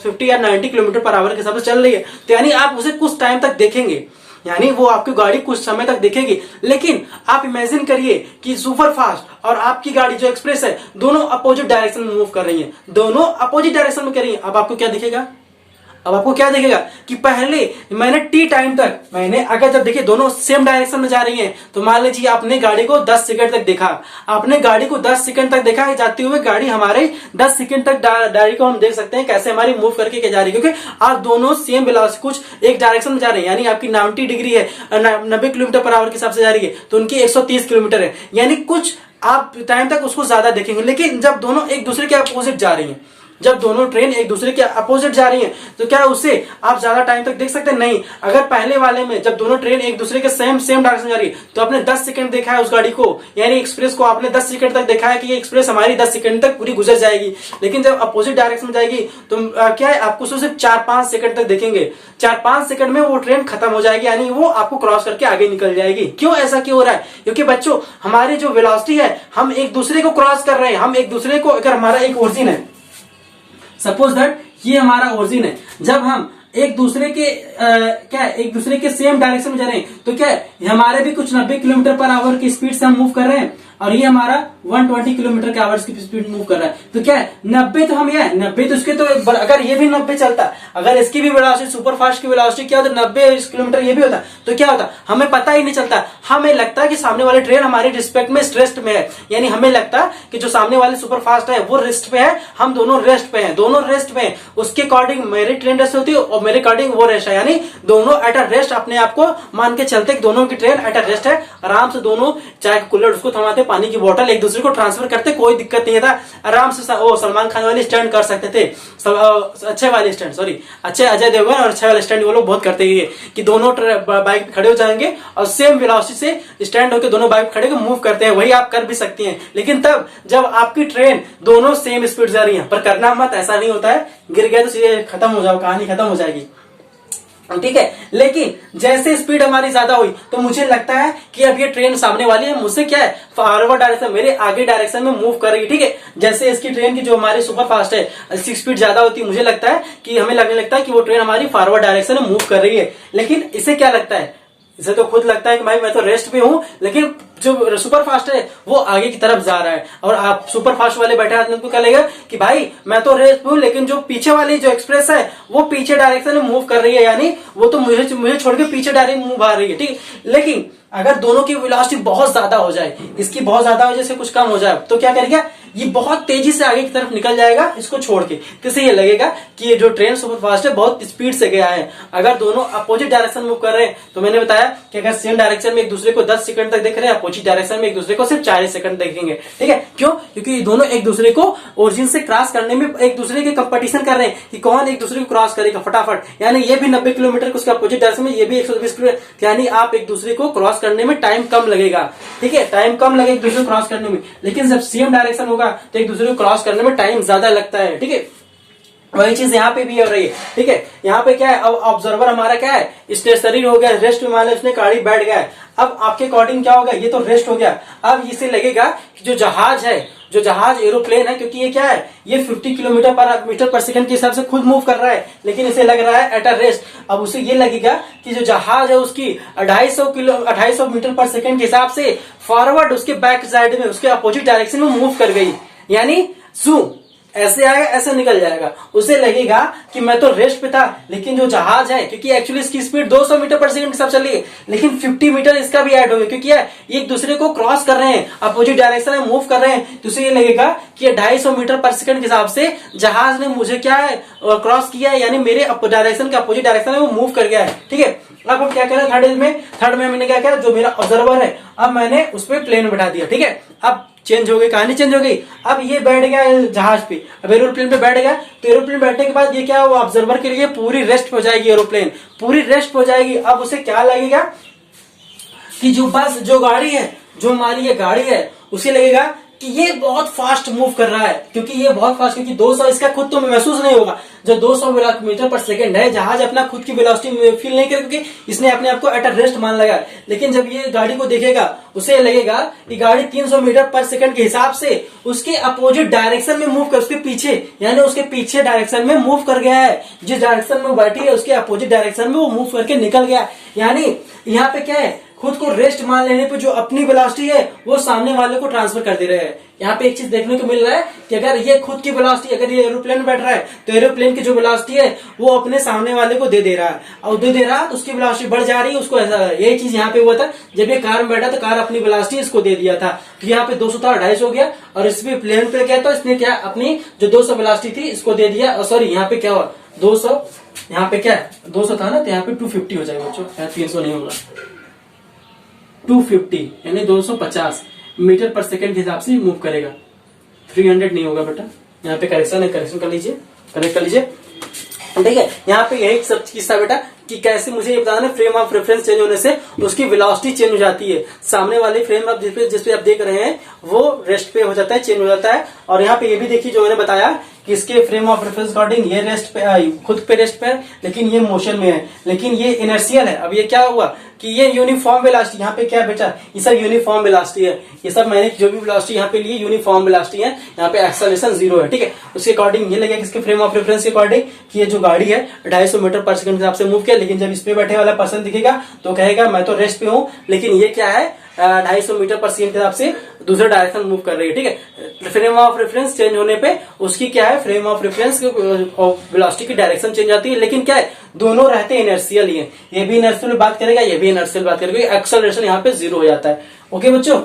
50 या 90 किलोमीटर पर आवर के हिसाब से चल रही है, तो यानी आप उसे कुछ टाइम तक देखेंगे, यानी वो आपकी गाड़ी कुछ समय तक दिखेगी। लेकिन आप इमेजिन करिए कि सुपर फास्ट और आपकी गाड़ी जो एक्सप्रेस है दोनों अपोजिट डायरेक्शन में मूव कर रही हैं, दोनों अपोजिट डायरेक्शन में कर रही हैं। अब आपको क्या दिखेगा, अब आपको क्या दिखेगा कि पहले मैंने टी टाइम तक, मैंने अगर जब देखिए दोनों सेम डायरेक्शन में जा रही हैं, तो मान लीजिए आपने गाड़ी को 10 सेकंड तक देखा, आपने गाड़ी को 10 सेकंड तक देखा, जाती हुई गाड़ी हमारे 10 सेकंड तक गाड़ी को हम देख सकते हैं कैसे हमारी मूव करके क्या जा रही है, क्योंकि आप दोनों सेम वेलोसिटी कुछ एक डायरेक्शन में जा रहे हैं। यानी आपकी 90 डिग्री है, 90 किलोमीटर पर आवर के हिसाब से जा रही है, तो उनकी 130 किलोमीटर है, यानी कुछ आप टाइम तक उसको ज्यादा देखेंगे। लेकिन जब दोनों एक दूसरे के अपोजिट जा रही हैं, जब दोनों ट्रेन एक दूसरे के अपोजिट जा रही है तो क्या उसे आप ज्यादा टाइम तक देख सकते हैं? नहीं। अगर पहले वाले में जब दोनों ट्रेन एक दूसरे के सेम डायरेक्शन जा रही है तो आपने 10 सेकंड देखा है उस गाड़ी को, यानी एक्सप्रेस को आपने 10 सेकंड तक देखा है कि ये एक्सप्रेस हमारी 10 सेकंड तक पूरी गुजर जाएगी। लेकिन जब अपोजिट डायरेक्शन में जाएगी तो क्या है, आपको सिर्फ 4-5 सेकंड तक देखेंगे। 4-5 सेकंड में वो ट्रेन खत्म हो जाएगी, यानी वो आपको क्रॉस करके आगे निकल जाएगी। क्यों ऐसा क्यों हो रहा है? क्योंकि बच्चों हमारी जो वेलोसिटी है, हम एक दूसरे को क्रॉस कर रहे हैं। हम एक दूसरे को, अगर हमारा एक ओरिजिन है, सपोज दैट ये हमारा ओरिजिन है, जब हम एक दूसरे के एक दूसरे के सेम डायरेक्शन में जा रहे हैं तो क्या है, हमारे भी कुछ 90 किलोमीटर पर आवर की स्पीड से हम मूव कर रहे हैं और ये हमारा 120 किलोमीटर के आवर्स की स्पीड मूव कर रहा है। तो क्या है 90, तो हम ये 90 तो इसके तो अगर ये भी 90 चलता, अगर इसकी भी वेलोसिटी सुपर फास्ट की वेलोसिटी क्या होता 90 किलोमीटर ये भी होता तो क्या होता, हमें पता ही नहीं चलता। हमें लगता है कि सामने वाली ट्रेन हमारी रिस्पेक्ट में रेस्ट में है, यानी हमें लगता है कि जो सामने वाले सुपर फास्ट है वो रेस्ट पे है, हम दोनों रेस्ट पे हैं, दोनों रेस्ट पे हैं। उसके अकॉर्डिंग मेरी ट्रेन रेस्ट होती है और मेरे अकॉर्डिंग वो रेस्ट है, यानी दोनों एट अ रेस्ट अपने आप को मान के चलते दोनों की ट्रेन एट अ रेस्ट है। आराम से दोनों चाय कूलर उसको थमाते, पानी की बोतल एक दूसरे को ट्रांसफर करते, कोई दिक्कत नहीं था। आराम से वो सलमान खान वाली स्टैंड कर सकते थे, अच्छे वाले स्टैंड, सॉरी अच्छे अजय देवगन और अच्छे वाले स्टैंड वो लोग बहुत करते हैं कि दोनों बाइक पे खड़े हो जाएंगे और सेम वेलोसिटी से स्टैंड होकर दोनों बाइक खड़े मूव करते हैं। वही आप कर भी सकती हैं, लेकिन तब जब आपकी ट्रेन दोनों सेम स्पीड जा रही है। पर करना मत, ऐसा नहीं होता है, गिर गया तो सीधे खत्म हो जाओ, कहानी खत्म हो जाएगी, ठीक है। लेकिन जैसे स्पीड हमारी ज्यादा हुई तो मुझे लगता है कि अब ये ट्रेन सामने वाली है मुझसे क्या है फॉरवर्ड डायरेक्शन, मेरे आगे डायरेक्शन में मूव कर रही है, ठीक है। जैसे इसकी ट्रेन की जो हमारी सुपर फास्ट है, इसकी स्पीड ज्यादा होती है, मुझे लगता है कि हमें लगने लगता है कि वो ट्रेन हमारी फॉरवर्ड डायरेक्शन में मूव कर रही है। लेकिन इसे क्या लगता है, इसे तो खुद लगता है कि भाई मैं तो रेस्ट पे हूं, लेकिन जो सुपर फास्ट है वो आगे की तरफ जा रहा है। और आप सुपर फास्ट वाले बैठे आदमी को क्या लगेगा कि भाई मैं तो रेस्ट पे हूं, लेकिन जो पीछे वाली जो एक्सप्रेस है वो पीछे डायरेक्शन में मूव कर रही है, यानी वो तो मुझे छोड़ के पीछे डायरेक्ट मूव आ रही है, ठीक। लेकिन अगर दोनों की वेलोसिटी बहुत ज्यादा हो जाए, इसकी बहुत ज्यादा वजह से कुछ कम हो जाए, तो क्या करेगा, ये बहुत तेजी से आगे की तरफ निकल जाएगा इसको छोड़ के। इससे ये लगेगा कि ये जो ट्रेन सुपर फास्ट है बहुत स्पीड से गया है। अगर दोनों अपोजिट डायरेक्शन मूव कर रहे हैं तो मैंने बताया कि अगर सेम डायरेक्शन में एक दूसरे को 10 सेकंड तक देख रहे हैं, अपोजिट डायरेक्शन में एक दूसरे को सिर्फ 40 सेकंड देखेंगे, ठीक है। क्यों? क्योंकि दोनों एक दूसरे को ओरिजिन से क्रॉस करने में एक दूसरे के कंपटीशन कर रहे हैं कि कौन एक दूसरे को क्रॉस करेगा फटाफट। यानी ये भी 90 किलोमीटर उसके अपोजिट डायरेक्शन में, ये भी 120 किलोमीटर, यानी आप एक दूसरे को क्रॉस करने में टाइम कम लगेगा, ठीक है। टाइम कम लगेगा एक दूसरे को क्रॉस करने में, लेकिन जब सेम डायरेक्शन होगा तो एक दूसरे को क्रॉस करने में टाइम ज्यादा लगता है, ठीक है। वही चीज यहाँ पे भी हो रही है, ठीक है। यहाँ पे क्या है, अब ऑब्जर्वर हमारा क्या है, स्टेशनरी हो गया, रेस्ट में मान लो उसने गाड़ी बैठ गया है। अब आपके अकॉर्डिंग क्या होगा, ये तो रेस्ट हो गया। अब इसे लगेगा कि जो जहाज है, जो जहाज एरोप्लेन है, क्योंकि ये क्या है, ये 50 किलोमीटर पर सेकंड के हिसाब से खुद मूव कर रहा है, लेकिन इसे लग रहा है एट अ रेस्ट। अब उसे ये लगेगा कि जो जहाज है उसकी 250 मीटर पर सेकंड के हिसाब से फॉरवर्ड उसके बैक साइड में, उसके अपोजिट डायरेक्शन में मूव कर गई, यानी ऐसे आएगा ऐसे निकल जाएगा। उसे लगेगा कि मैं तो रेस्ट पे था, लेकिन जो जहाज है, क्योंकि एक्चुअली इसकी स्पीड 200 मीटर पर सेकंड के साथ चल रही है, लेकिन 50 मीटर इसका भी ऐड हो गया, क्योंकि ये एक दूसरे को क्रॉस कर रहे हैं, अपोजिट डायरेक्शन में मूव कर रहे हैं। तो उसे ये लगेगा कि 250 मीटर पर सेकंड के हिसाब से जहाज ने मुझे क्या है क्रॉस किया है, यानी मेरे डायरेक्शन के अपोजिट डायरेक्शन में वो मूव कर गया है, ठीक है। अब हम क्या करें, थर्ड में मैंने क्या किया, जो मेरा ऑब्जर्वर है अब मैंने उस पर प्लेन बैठा दिया, ठीक है। अब चेंज हो गई, कहानी चेंज हो गई। अब ये बैठ गया जहाज पे, अब एरोप्लेन पे बैठ गया, तो एरोप्लेन बैठने के बाद ये क्या, वो ऑब्जर्वर के लिए पूरी रेस्ट हो जाएगी, एरोप्लेन पूरी रेस्ट हो जाएगी। अब उसे क्या लगेगा कि जो बस जो गाड़ी है, जो हमारी ये गाड़ी है, उसे लगेगा कि ये बहुत फास्ट मूव कर रहा है, क्योंकि ये बहुत फास्ट, क्योंकि 200 इसका खुद तो महसूस नहीं होगा। जो 200 मीटर पर सेकंड है, जहाज अपना खुद की वेलोसिटी फील नहीं करेगा, क्योंकि इसने अपने आप को एट अ रेस्ट मान लगा। लेकिन जब ये गाड़ी को देखेगा, उसे लगेगा कि गाड़ी 300 मीटर पर सेकंड के हिसाब से उसके अपोजिट डायरेक्शन में मूव कर, उसके पीछे, यानी उसके पीछे डायरेक्शन में मूव कर गया है। जिस डायरेक्शन में बैठी है उसके अपोजिट डायरेक्शन में वो मूव करके निकल गया। यानी यहाँ पे क्या है, खुद को रेस्ट मान लेने पे जो अपनी वेलोसिटी है वो सामने वाले को ट्रांसफर कर दे रहे हैं। यहाँ पे एक चीज देखने को मिल रहा है कि अगर ये खुद की वेलोसिटी, अगर ये एरोप्लेन में बैठ रहा है तो एरोप्लेन की जो वेलोसिटी है वो अपने सामने वाले को दे रहा है, और दे रहा तो उसकी वेलोसिटी बढ़ जा रही है उसको। ऐसा यही चीज यहाँ पे हुआ था, जब ये कार में बैठा तो कार अपनी वेलोसिटी इसको दे दिया था, तो यहाँ पे 200 था 250 हो गया, और इसमें प्लेन पे क्या था, इसने क्या अपनी जो 200 वेलोसिटी थी इसको दे दिया। और सॉरी यहाँ पे क्या हुआ, 200 यहाँ पे क्या है 200 था ना, तो यहाँ पे 250 हो जाएगा बच्चों, 300 नहीं होगा, 250 यानी 250 मीटर पर सेकंड के हिसाब से मूव करेगा, 300 नहीं होगा बेटा, यहाँ पे करेक्शन है, करेक्शन कर लीजिए, करेक्ट कर लीजिए। ठीक है, यहाँ पे यही सब किस्सा बेटा कि कैसे मुझे ये बताना, फ्रेम ऑफ रेफरेंस चेंज होने से उसकी वेलोसिटी चेंज हो जाती है। सामने वाले फ्रेम ऑफ जिसपे आप देख रहे हैं वो रेस्ट पे हो जाता है, चेंज हो जाता है। और यहाँ पे ये भी देखिए जो मैंने बताया कि इसके फ्रेम ऑफ रेफरेंस अकॉर्डिंग ये रेस्ट पे, खुद पे रेस्ट पे है, लेकिन ये मोशन में है, लेकिन ये इनर्शियल है। अब ये क्या हुआ कि ये यूनिफॉर्म वेलोसिटी, यहाँ पे क्या बेटा ये सब यूनिफॉर्म वेलोसिटी है, ये सब मैंने जो भी वेलोसिटी यहाँ पे लिए यूनिफॉर्म वेलोसिटी है, यहाँ पे एक्सेलरेशन 0 है। ठीक है, उसके अकॉर्डिंग ये लगेगा किसके फ्रेम ऑफ रेफरेंस के अकॉर्डिंग कि ये जो गाड़ी है 250 मीटर पर सेकंड के हिसाब से मूव किया, लेकिन जब इस पे बैठे वाला पर्सन दिखेगा तो कहेगा मैं तो रेस्ट पे हूँ, लेकिन ये क्या है 250 मीटर पर सेकंड के हिसाब से दूसरे डायरेक्शन मूव कर रही है। ठीक है, फ्रेम ऑफ रेफरेंस चेंज होने पे उसकी क्या है, फ्रेम ऑफ रेफरेंस वेलोसिटी की डायरेक्शन चेंज आती है, लेकिन क्या है दोनों रहते हैं इनर्शियल ही है। ये भी इनर्शियल बात करेगा, ये भी इनर्शियल बात करेगा, एक्सेलरेशन यहाँ पे 0 हो जाता है। ओके बच्चों,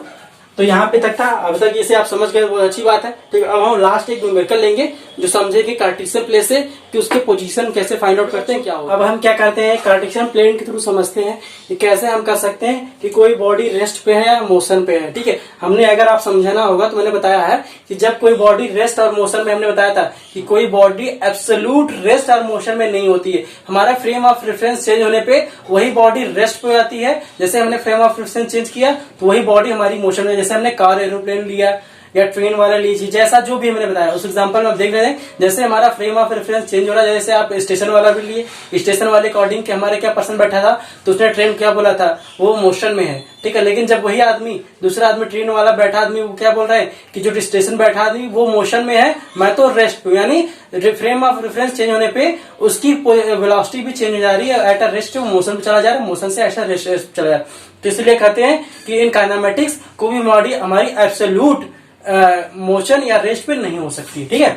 तो यहाँ पे तक था, अब तक इसे आप समझ गए, बहुत अच्छी बात है। ठीक है, अब हम लास्ट एक न्यूमेरिकल लेंगे जो समझेंगे कार्टेशियन प्लेन से कि उसके पोजीशन कैसे फाइंड आउट करते हैं, क्या होगा। अब हम क्या करते हैं, कार्टेशियन प्लेन के थ्रू समझते हैं कि कैसे हम कर सकते हैं कि कोई बॉडी रेस्ट पे है या मोशन पे है। ठीक है, हमने अगर आप समझाना होगा तो मैंने बताया है कि जब कोई बॉडी रेस्ट और मोशन में, हमने बताया था कि कोई बॉडी एब्सोल्यूट रेस्ट और मोशन में नहीं होती है। हमारा फ्रेम ऑफ रेफरेंस चेंज होने पे वही बॉडी रेस्ट पे आती है, जैसे हमने फ्रेम ऑफ रेफरेंस चेंज किया तो वही बॉडी हमारी मोशन में, जैसे हमने कार एरोप्लेन लिया या ट्रेन वाला लीजिए, जैसा जो भी हमने बताया उस एग्जांपल में आप देख रहे हैं जैसे हमारा फ्रेम ऑफ रेफरेंस चेंज हो रहा है। जैसे आप स्टेशन वाला भी लिए, स्टेशन वाले अकॉर्डिंग के हमारे क्या पर्सन बैठा था तो उसने ट्रेन क्या बोला था, वो मोशन में है। ठीक है, लेकिन जब वही आदमी, दूसरा आदमी, ट्रेन वाला बैठा आदमी, वो क्या बोल रहा है कि जो स्टेशन बैठा आदमी वो मोशन में है, मैं तो रेस्ट पे, यानी फ्रेम ऑफ रेफरेंस चेंज होने पे उसकी वेलोसिटी भी चेंज हो जा रही है। एट अ रेस्ट मोशन पे चला जा रहा है, मोशन से ऐसा रेस्ट चला जा रहा है। तो इसलिए कहते हैं कि इन काइनेमेटिक्स को भी बॉडी हमारी एब्सोल्यूट मोशन या रेस्ट पे नहीं हो सकती। ठीक है,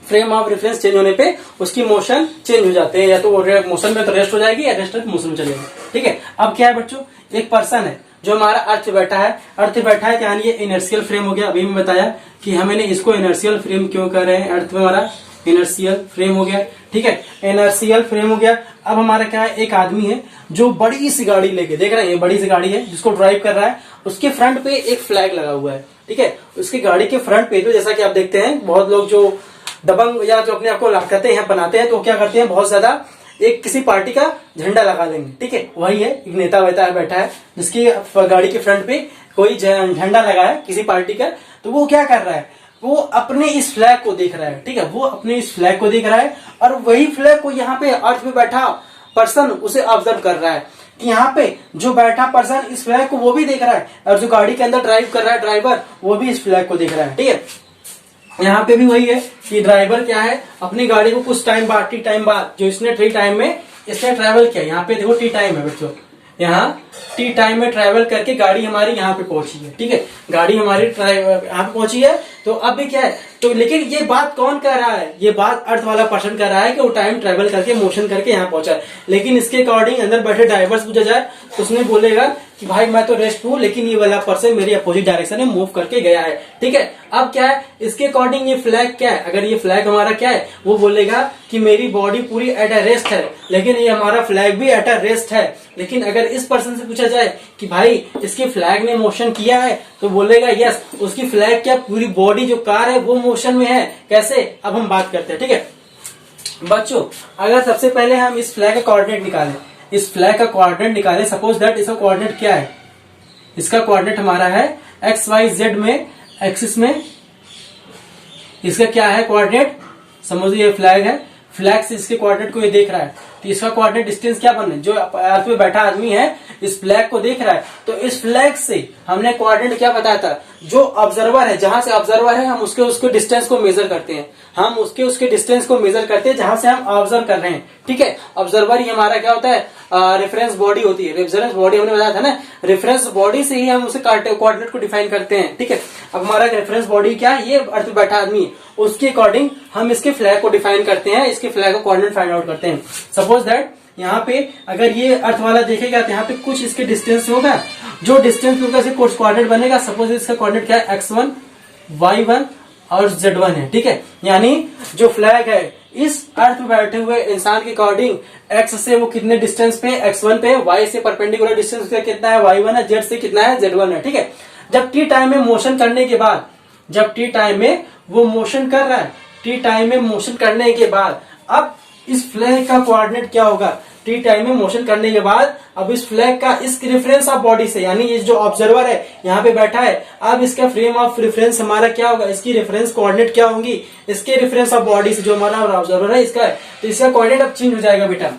फ्रेम ऑफ रेफरेंस चेंज होने पे उसकी मोशन चेंज हो जाते हैं, या तो मोशन में तो रेस्ट हो जाएगी या रेस्ट मोशन में चलेगी। ठीक है, अब क्या है बच्चों, एक पर्सन है जो हमारा अर्थ पे बैठा है, अर्थ पे बैठा है यानी ये इनर्शियल फ्रेम हो गया। अभी मैं बताया कि हमें इसको इनर्शियल फ्रेम क्यों कर रहे हैं, अर्थ में हमारा इनर्शियल फ्रेम हो गया। ठीक है, इनर्शियल फ्रेम हो गया। अब हमारा क्या है, एक आदमी है जो बड़ी सी गाड़ी लेके, देख रहे हैं ये बड़ी सी गाड़ी है जिसको ड्राइव कर रहा है, उसके फ्रंट पे एक फ्लैग लगा हुआ है। ठीक है, उसकी गाड़ी के फ्रंट पे, जैसा कि आप देखते हैं बहुत लोग जो दबंग या जो अपने आप को कहते हैं बनाते हैं, तो क्या करते हैं बहुत ज्यादा एक किसी पार्टी का झंडा लगा लेंगे। ठीक है, वही है, एक नेता वेता बैठा है जिसकी गाड़ी के फ्रंट पे कोई झंडा लगा है किसी पार्टी का, तो वो क्या कर रहा है, वो अपने इस फ्लैग को देख रहा है। ठीक है, वो अपने इस फ्लैग को देख रहा है और वही फ्लैग को यहाँ पे अर्थ पे बैठा पर्सन उसे ऑब्जर्व कर रहा है कि यहाँ पे जो बैठा पर्सन इस फ्लैग को वो भी देख रहा है, और जो गाड़ी के अंदर ड्राइव कर रहा है ड्राइवर वो भी इस फ्लैग को देख रहा है। ठीक है, यहाँ पे भी वही है कि ड्राइवर क्या है, अपनी गाड़ी को कुछ टाइम बाद, टी टाइम बाद, जो इसने टी टाइम में इसने ट्रैवल किया, यहाँ पे देखो टी टाइम है बच्चों, यहाँ टी टाइम में ट्रैवल करके गाड़ी हमारी यहाँ पे पहुंची है। ठीक है, गाड़ी हमारी यहाँ पे पहुंची है। तो अब भी क्या है, तो लेकिन ये बात कौन कर रहा है, ये बात अर्थ वाला पर्सन कर रहा है कि वो टाइम ट्रैवल करके मोशन करके यहाँ पहुंचा है। लेकिन इसके अकॉर्डिंग अंदर बैठे ड्राइवर से पूछा जाए तो उसने बोलेगा कि भाई मैं तो रेस्ट हूँ, लेकिन ये वाला पर्सन मेरी अपोजिट डायरेक्शन में मूव करके गया है। ठीक है, अब क्या है, इसके अकॉर्डिंग ये फ्लैग क्या है, अगर ये फ्लैग हमारा क्या है, वो बोलेगा कि मेरी बॉडी पूरी एट अ रेस्ट है, लेकिन ये हमारा फ्लैग भी एट अ रेस्ट है। लेकिन अगर इस पर्सन से पूछा जाए कि भाई इसके फ्लैग ने मोशन किया है, तो बोलेगा यस, उसकी फ्लैग क्या पूरी बॉडी जो कार है वो मोशन में है। कैसे, अब हम बात करते हैं। ठीक है बच्चों, अगर सबसे पहले हम इस फ्लैग का कोऑर्डिनेट निकालें, इस फ्लैग का कोऑर्डिनेट निकालें, सपोज दैट इसका कोऑर्डिनेट क्या है, इसका कोऑर्डिनेट हमारा है एक्स वाई जेड में, एक्सिस में इसका क्या है कोऑर्डिनेट, समझिए ये फ्लैग है, फ्लैग से इसके कोऑर्डिनेट को ये देख रहा है, तो इसका कोऑर्डिनेट डिस्टेंस क्या बनना है, जो अर्थ पे बैठा आदमी है इस फ्लैग को देख रहा है, तो इस फ्लैग से हमने कोऑर्डिनेट क्या बताया था, जो ऑब्जर्वर है, जहां से ऑब्जर्वर है हम उसके डिस्टेंस को मेजर करते हैं, हम उसके डिस्टेंस को मेजर करते हैं जहां से हम ऑब्जर्व कर रहे हैं। ठीक है, ऑब्जर्वर ही हमारा क्या होता है, रेफरेंस बॉडी होती है। रेफरेंस बॉडी हमने बताया था ना, रेफरेंस बॉडी से ही हम उसे कोऑर्डिनेट को डिफाइन करते हैं। ठीक है, अब हमारा रेफरेंस बॉडी क्या है, ये अर्थ पे बैठा आदमी है, उसके अकॉर्डिंग हम इसके फ्लैग को डिफाइन करते हैं, इसके फ्लैग को कोऑर्डिनेट फाइंड आउट करते हैं। सपोज दैट यहाँ पे अगर ये अर्थ वाला देखेगा तो यहाँ पे कुछ इसके डिस्टेंस होगा, जो डिस्टेंस होगा इसके कोऑर्डिनेट बनेगा। सपोज इसका कोऑर्डिनेट क्या है, x1, y1 और z1 है। ठीक है, यानी जो फ्लैग है इस अर्थ में बैठे हुए इंसान के अकॉर्डिंग x से वो कितने डिस्टेंस पे, x1 पे, y से परपेंडिकुलर डिस्टेंस कितना है, y1 है, z से कितना है, z1 है। ठीक है, जब t टाइम में मोशन करने के बाद जब टी टाइम में वो मोशन कर रहा है, टी टाइम में मोशन करने के बाद अब इस फ्लैग का कोऑर्डिनेट क्या होगा, टी टाइम में मोशन करने के बाद अब इस फ्लैग का इस रेफरेंस ऑफ बॉडी से, यानी ये जो ऑब्जर्वर है यहाँ पे बैठा है, अब इसका फ्रेम ऑफ रेफरेंस हमारा क्या होगा, इसकी रेफरेंस कोऑर्डिनेट क्या होंगी, इसके रेफरेंस ऑफ बॉडी से जो हमारा ऑब्जर्वर है इसका है, तो इसका कोऑर्डिनेट अब चेंज हो जाएगा बेटा।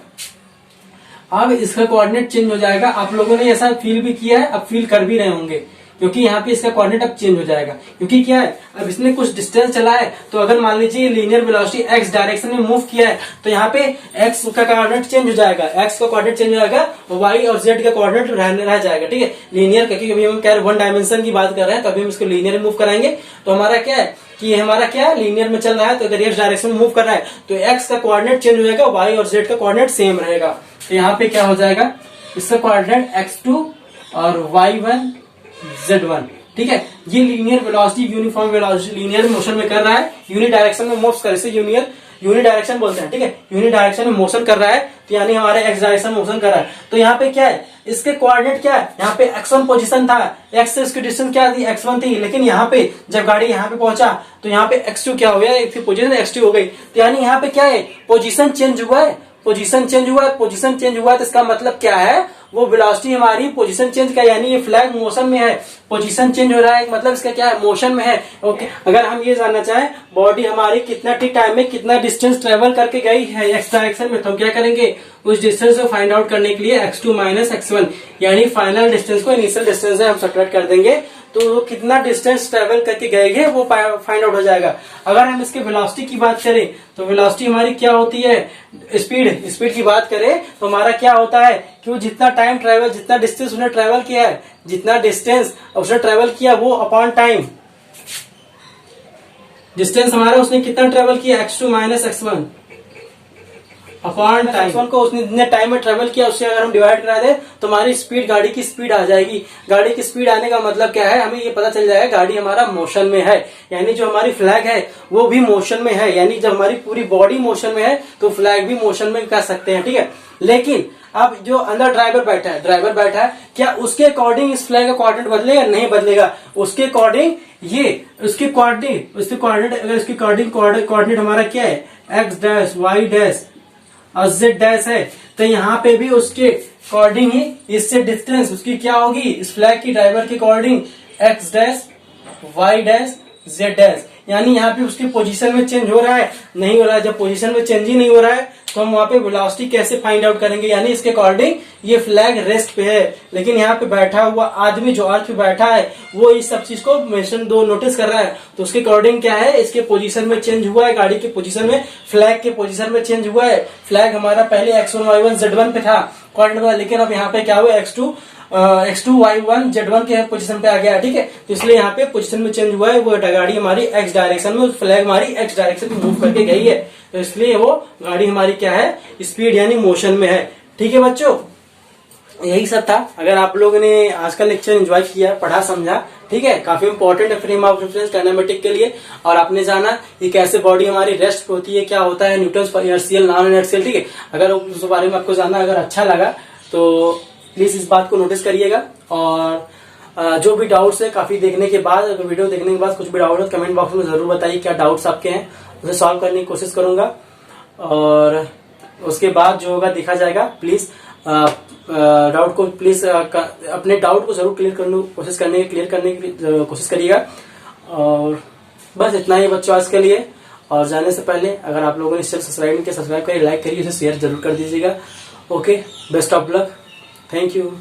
अब इसका कोऑर्डिनेट चेंज हो जाएगा। आप लोगों ने ऐसा फील भी किया है, अब फील कर भी रहे होंगे, क्योंकि यहाँ पे इसका कोऑर्डिनेट अब चेंज हो जाएगा। क्योंकि क्या है, अब इसने कुछ डिस्टेंस चला है, तो अगर मान लीजिए लीनियर वेलोसिटी एक्स डायरेक्शन में मूव किया है, तो यहाँ पे एक्स का कोऑर्डिनेट चेंज हो जाएगा, एक्स का कोऑर्डिनेट चेंज हो जाएगा, वाई और जेड का कोऑर्डिनेट रह जाएगा। ठीक है, लीनियर, क्योंकि अभी हम कह रहे वन डायमेंशन की बात कर रहे हैं, तो अभी हम इसको लीनियर मूव कराएंगे, तो हमारा क्या है कि हमारा क्या लीनियर में चल रहा है, तो अगर एक्स डायरेक्शन में मूव कर रहा है तो एक्स का कोऑर्डिनेट चेंज हो जाएगा, वाई और जेड का कोऑर्डिनेट सेम रहेगा। तो यहाँ पे क्या हो जाएगा, इसका कोऑर्डिनेट x2 और y1 z1। ठीक है, ये linear velocity, uniform velocity linear motion में कर रहा है, यूनि डायरेक्शन में मूव कर, इसे यूनि डायरेक्शन बोलते हैं। ठीक है, यूनि डायरेक्शन में मोशन कर रहा है, तो यानी हमारे एक्स डायरेक्शन मोशन कर रहा है। तो यहाँ पे क्या है, इसके कोऑर्डिनेट क्या है, यहाँ पे x1 पोजीशन था, x से इसकी डिस्टेंस क्या थी, x1 थी, लेकिन यहाँ पे जब गाड़ी यहाँ पे पहुंचा तो यहाँ पे x2 क्या हो गया, इसकी पोजीशन x2 हो गई। तो यानी यहाँ पे क्या है, पोजीशन चेंज हुआ है, पोजीशन चेंज हुआ है, पोजीशन चेंज हुआ है, तो इसका मतलब क्या है, वो वेलोसिटी हमारी पोजीशन चेंज का, यानी ये फ्लैग मोशन में है, पोजीशन चेंज हो रहा है, मतलब इसका क्या है, मोशन में है। ओके, अगर हम ये जानना चाहें बॉडी हमारी कितना टी टाइम में कितना डिस्टेंस ट्रेवल करके गई है एक्स डायरेक्शन में, तो हम क्या करेंगे, उस डिस्टेंस को फाइंड आउट करने के लिए x2 माइनस x1, यानी फाइनल डिस्टेंस को इनिशियल डिस्टेंस से हम सब्ट्रैक्ट कर देंगे, तो वो कितना डिस्टेंस ट्रेवल करके गए वो फाइंड आउट हो जाएगा। अगर हम इसके वेलोसिटी की बात करें, तो वेलोसिटी हमारी क्या होती है, स्पीड की बात करें तो हमारा क्या होता है कि वो जितना टाइम ट्रेवल, जितना डिस्टेंस उसने ट्रेवल किया है, जितना डिस्टेंस उसने ट्रेवल किया वो अपॉन टाइम, डिस्टेंस हमारा उसने कितना ट्रेवल किया, x2 minus x1 upon time को उसने जितने टाइम में ट्रेवल किया उससे अगर हम डिवाइड करा दे तो हमारी स्पीड, गाड़ी की स्पीड आ जाएगी। गाड़ी की स्पीड आने का मतलब क्या है, हमें ये पता चल जाएगा गाड़ी हमारा मोशन में है, यानी जो हमारी फ्लैग है वो भी मोशन में है, यानी जब हमारी पूरी बॉडी मोशन में है तो फ्लैग भी मोशन में कर सकते हैं। ठीक है, लेकिन अब जो अंदर ड्राइवर बैठा है, क्या उसके अकॉर्डिंग इस फ्लैग का कोऑर्डिनेट बदलेगा, नहीं बदलेगा। उसके अकॉर्डिंग ये उसके कोऑर्डिनेट अगर इसके अकॉर्डिंग कोऑर्डिनेट हमारा क्या है, एक्स डैश वाई डैश और जेड डैश है, तो यहाँ पे भी उसके अकॉर्डिंग ही इससे डिस्टेंस उसकी क्या होगी, इस फ्लैग की ड्राइवर के according X dash Y dash Z dash, यानी यहाँ पे उसकी पोजीशन में चेंज हो रहा है, नहीं हो रहा है। जब पोजीशन में चेंज ही नहीं हो रहा है तो हम वहां पे वेलोसिटी कैसे फाइंड आउट करेंगे, यानी इसके अकॉर्डिंग ये फ्लैग रेस्ट पे है, लेकिन यहाँ पे बैठा हुआ आदमी जो अर्थ पे बैठा है वो इस सब चीज को नोटिस कर रहा है, तो उसके अकॉर्डिंग क्या है, इसके पोजीशन में चेंज हुआ है, गाड़ी के पोजीशन में, फ्लैग के पोजीशन में चेंज हुआ है। फ्लैग हमारा पहले x1 y1 z1 पे था कोऑर्डिनेट, लेकिन अब यहाँ पे क्या हुआ, x2 y1 z1 के पोजीशन पे आ गया। ठीक है, तो इसलिए यहाँ पे पोजीशन में चेंज हुआ है, वो गाड़ी हमारी x डायरेक्शन में, फ्लैग हमारी x डायरेक्शन में मूव करके गई है, तो इसलिए वो गाड़ी हमारी क्या है, स्पीड यानी मोशन में है। ठीक है बच्चों, यही सब था। अगर आप लोगों ने आज का लेक्चर एंजॉय किया, पढ़ा समझा, ठीक है, काफी इंपॉर्टेंट है फ्रेम ऑफ रेफरेंस काइनेमेटिक के लिए, और आपने जाना ये कैसे बॉडी हमारी रेस्ट होती है, क्या होता है न्यूटन्स इनर्शियल नॉन इनर्शियल। ठीक है, अगर उस बारे में आपको जानना अगर अच्छा लगा तो प्लीज इस बात को नोटिस करिएगा, और जो भी डाउट्स है काफी देखने के बाद, अगर वीडियो देखने के बाद कुछ भी डाउट है कमेंट बॉक्स में जरूर बताइए क्या डाउट्स आपके हैं, उसे सॉल्व करने की कोशिश करूंगा, और उसके बाद जो होगा देखा जाएगा। प्लीज डाउट को प्लीज अपने डाउट को जरूर क्लियर करने की कोशिश करिएगा। और बस इतना ही बच्चों आज के लिए, और जाने से पहले अगर आप लोगों ने इस चैनल सब्सक्राइब नहीं किया, सब्सक्राइब करिए, लाइक करिए, इसे शेयर जरूर कर दीजिएगा। Okay, best of luck, thank you.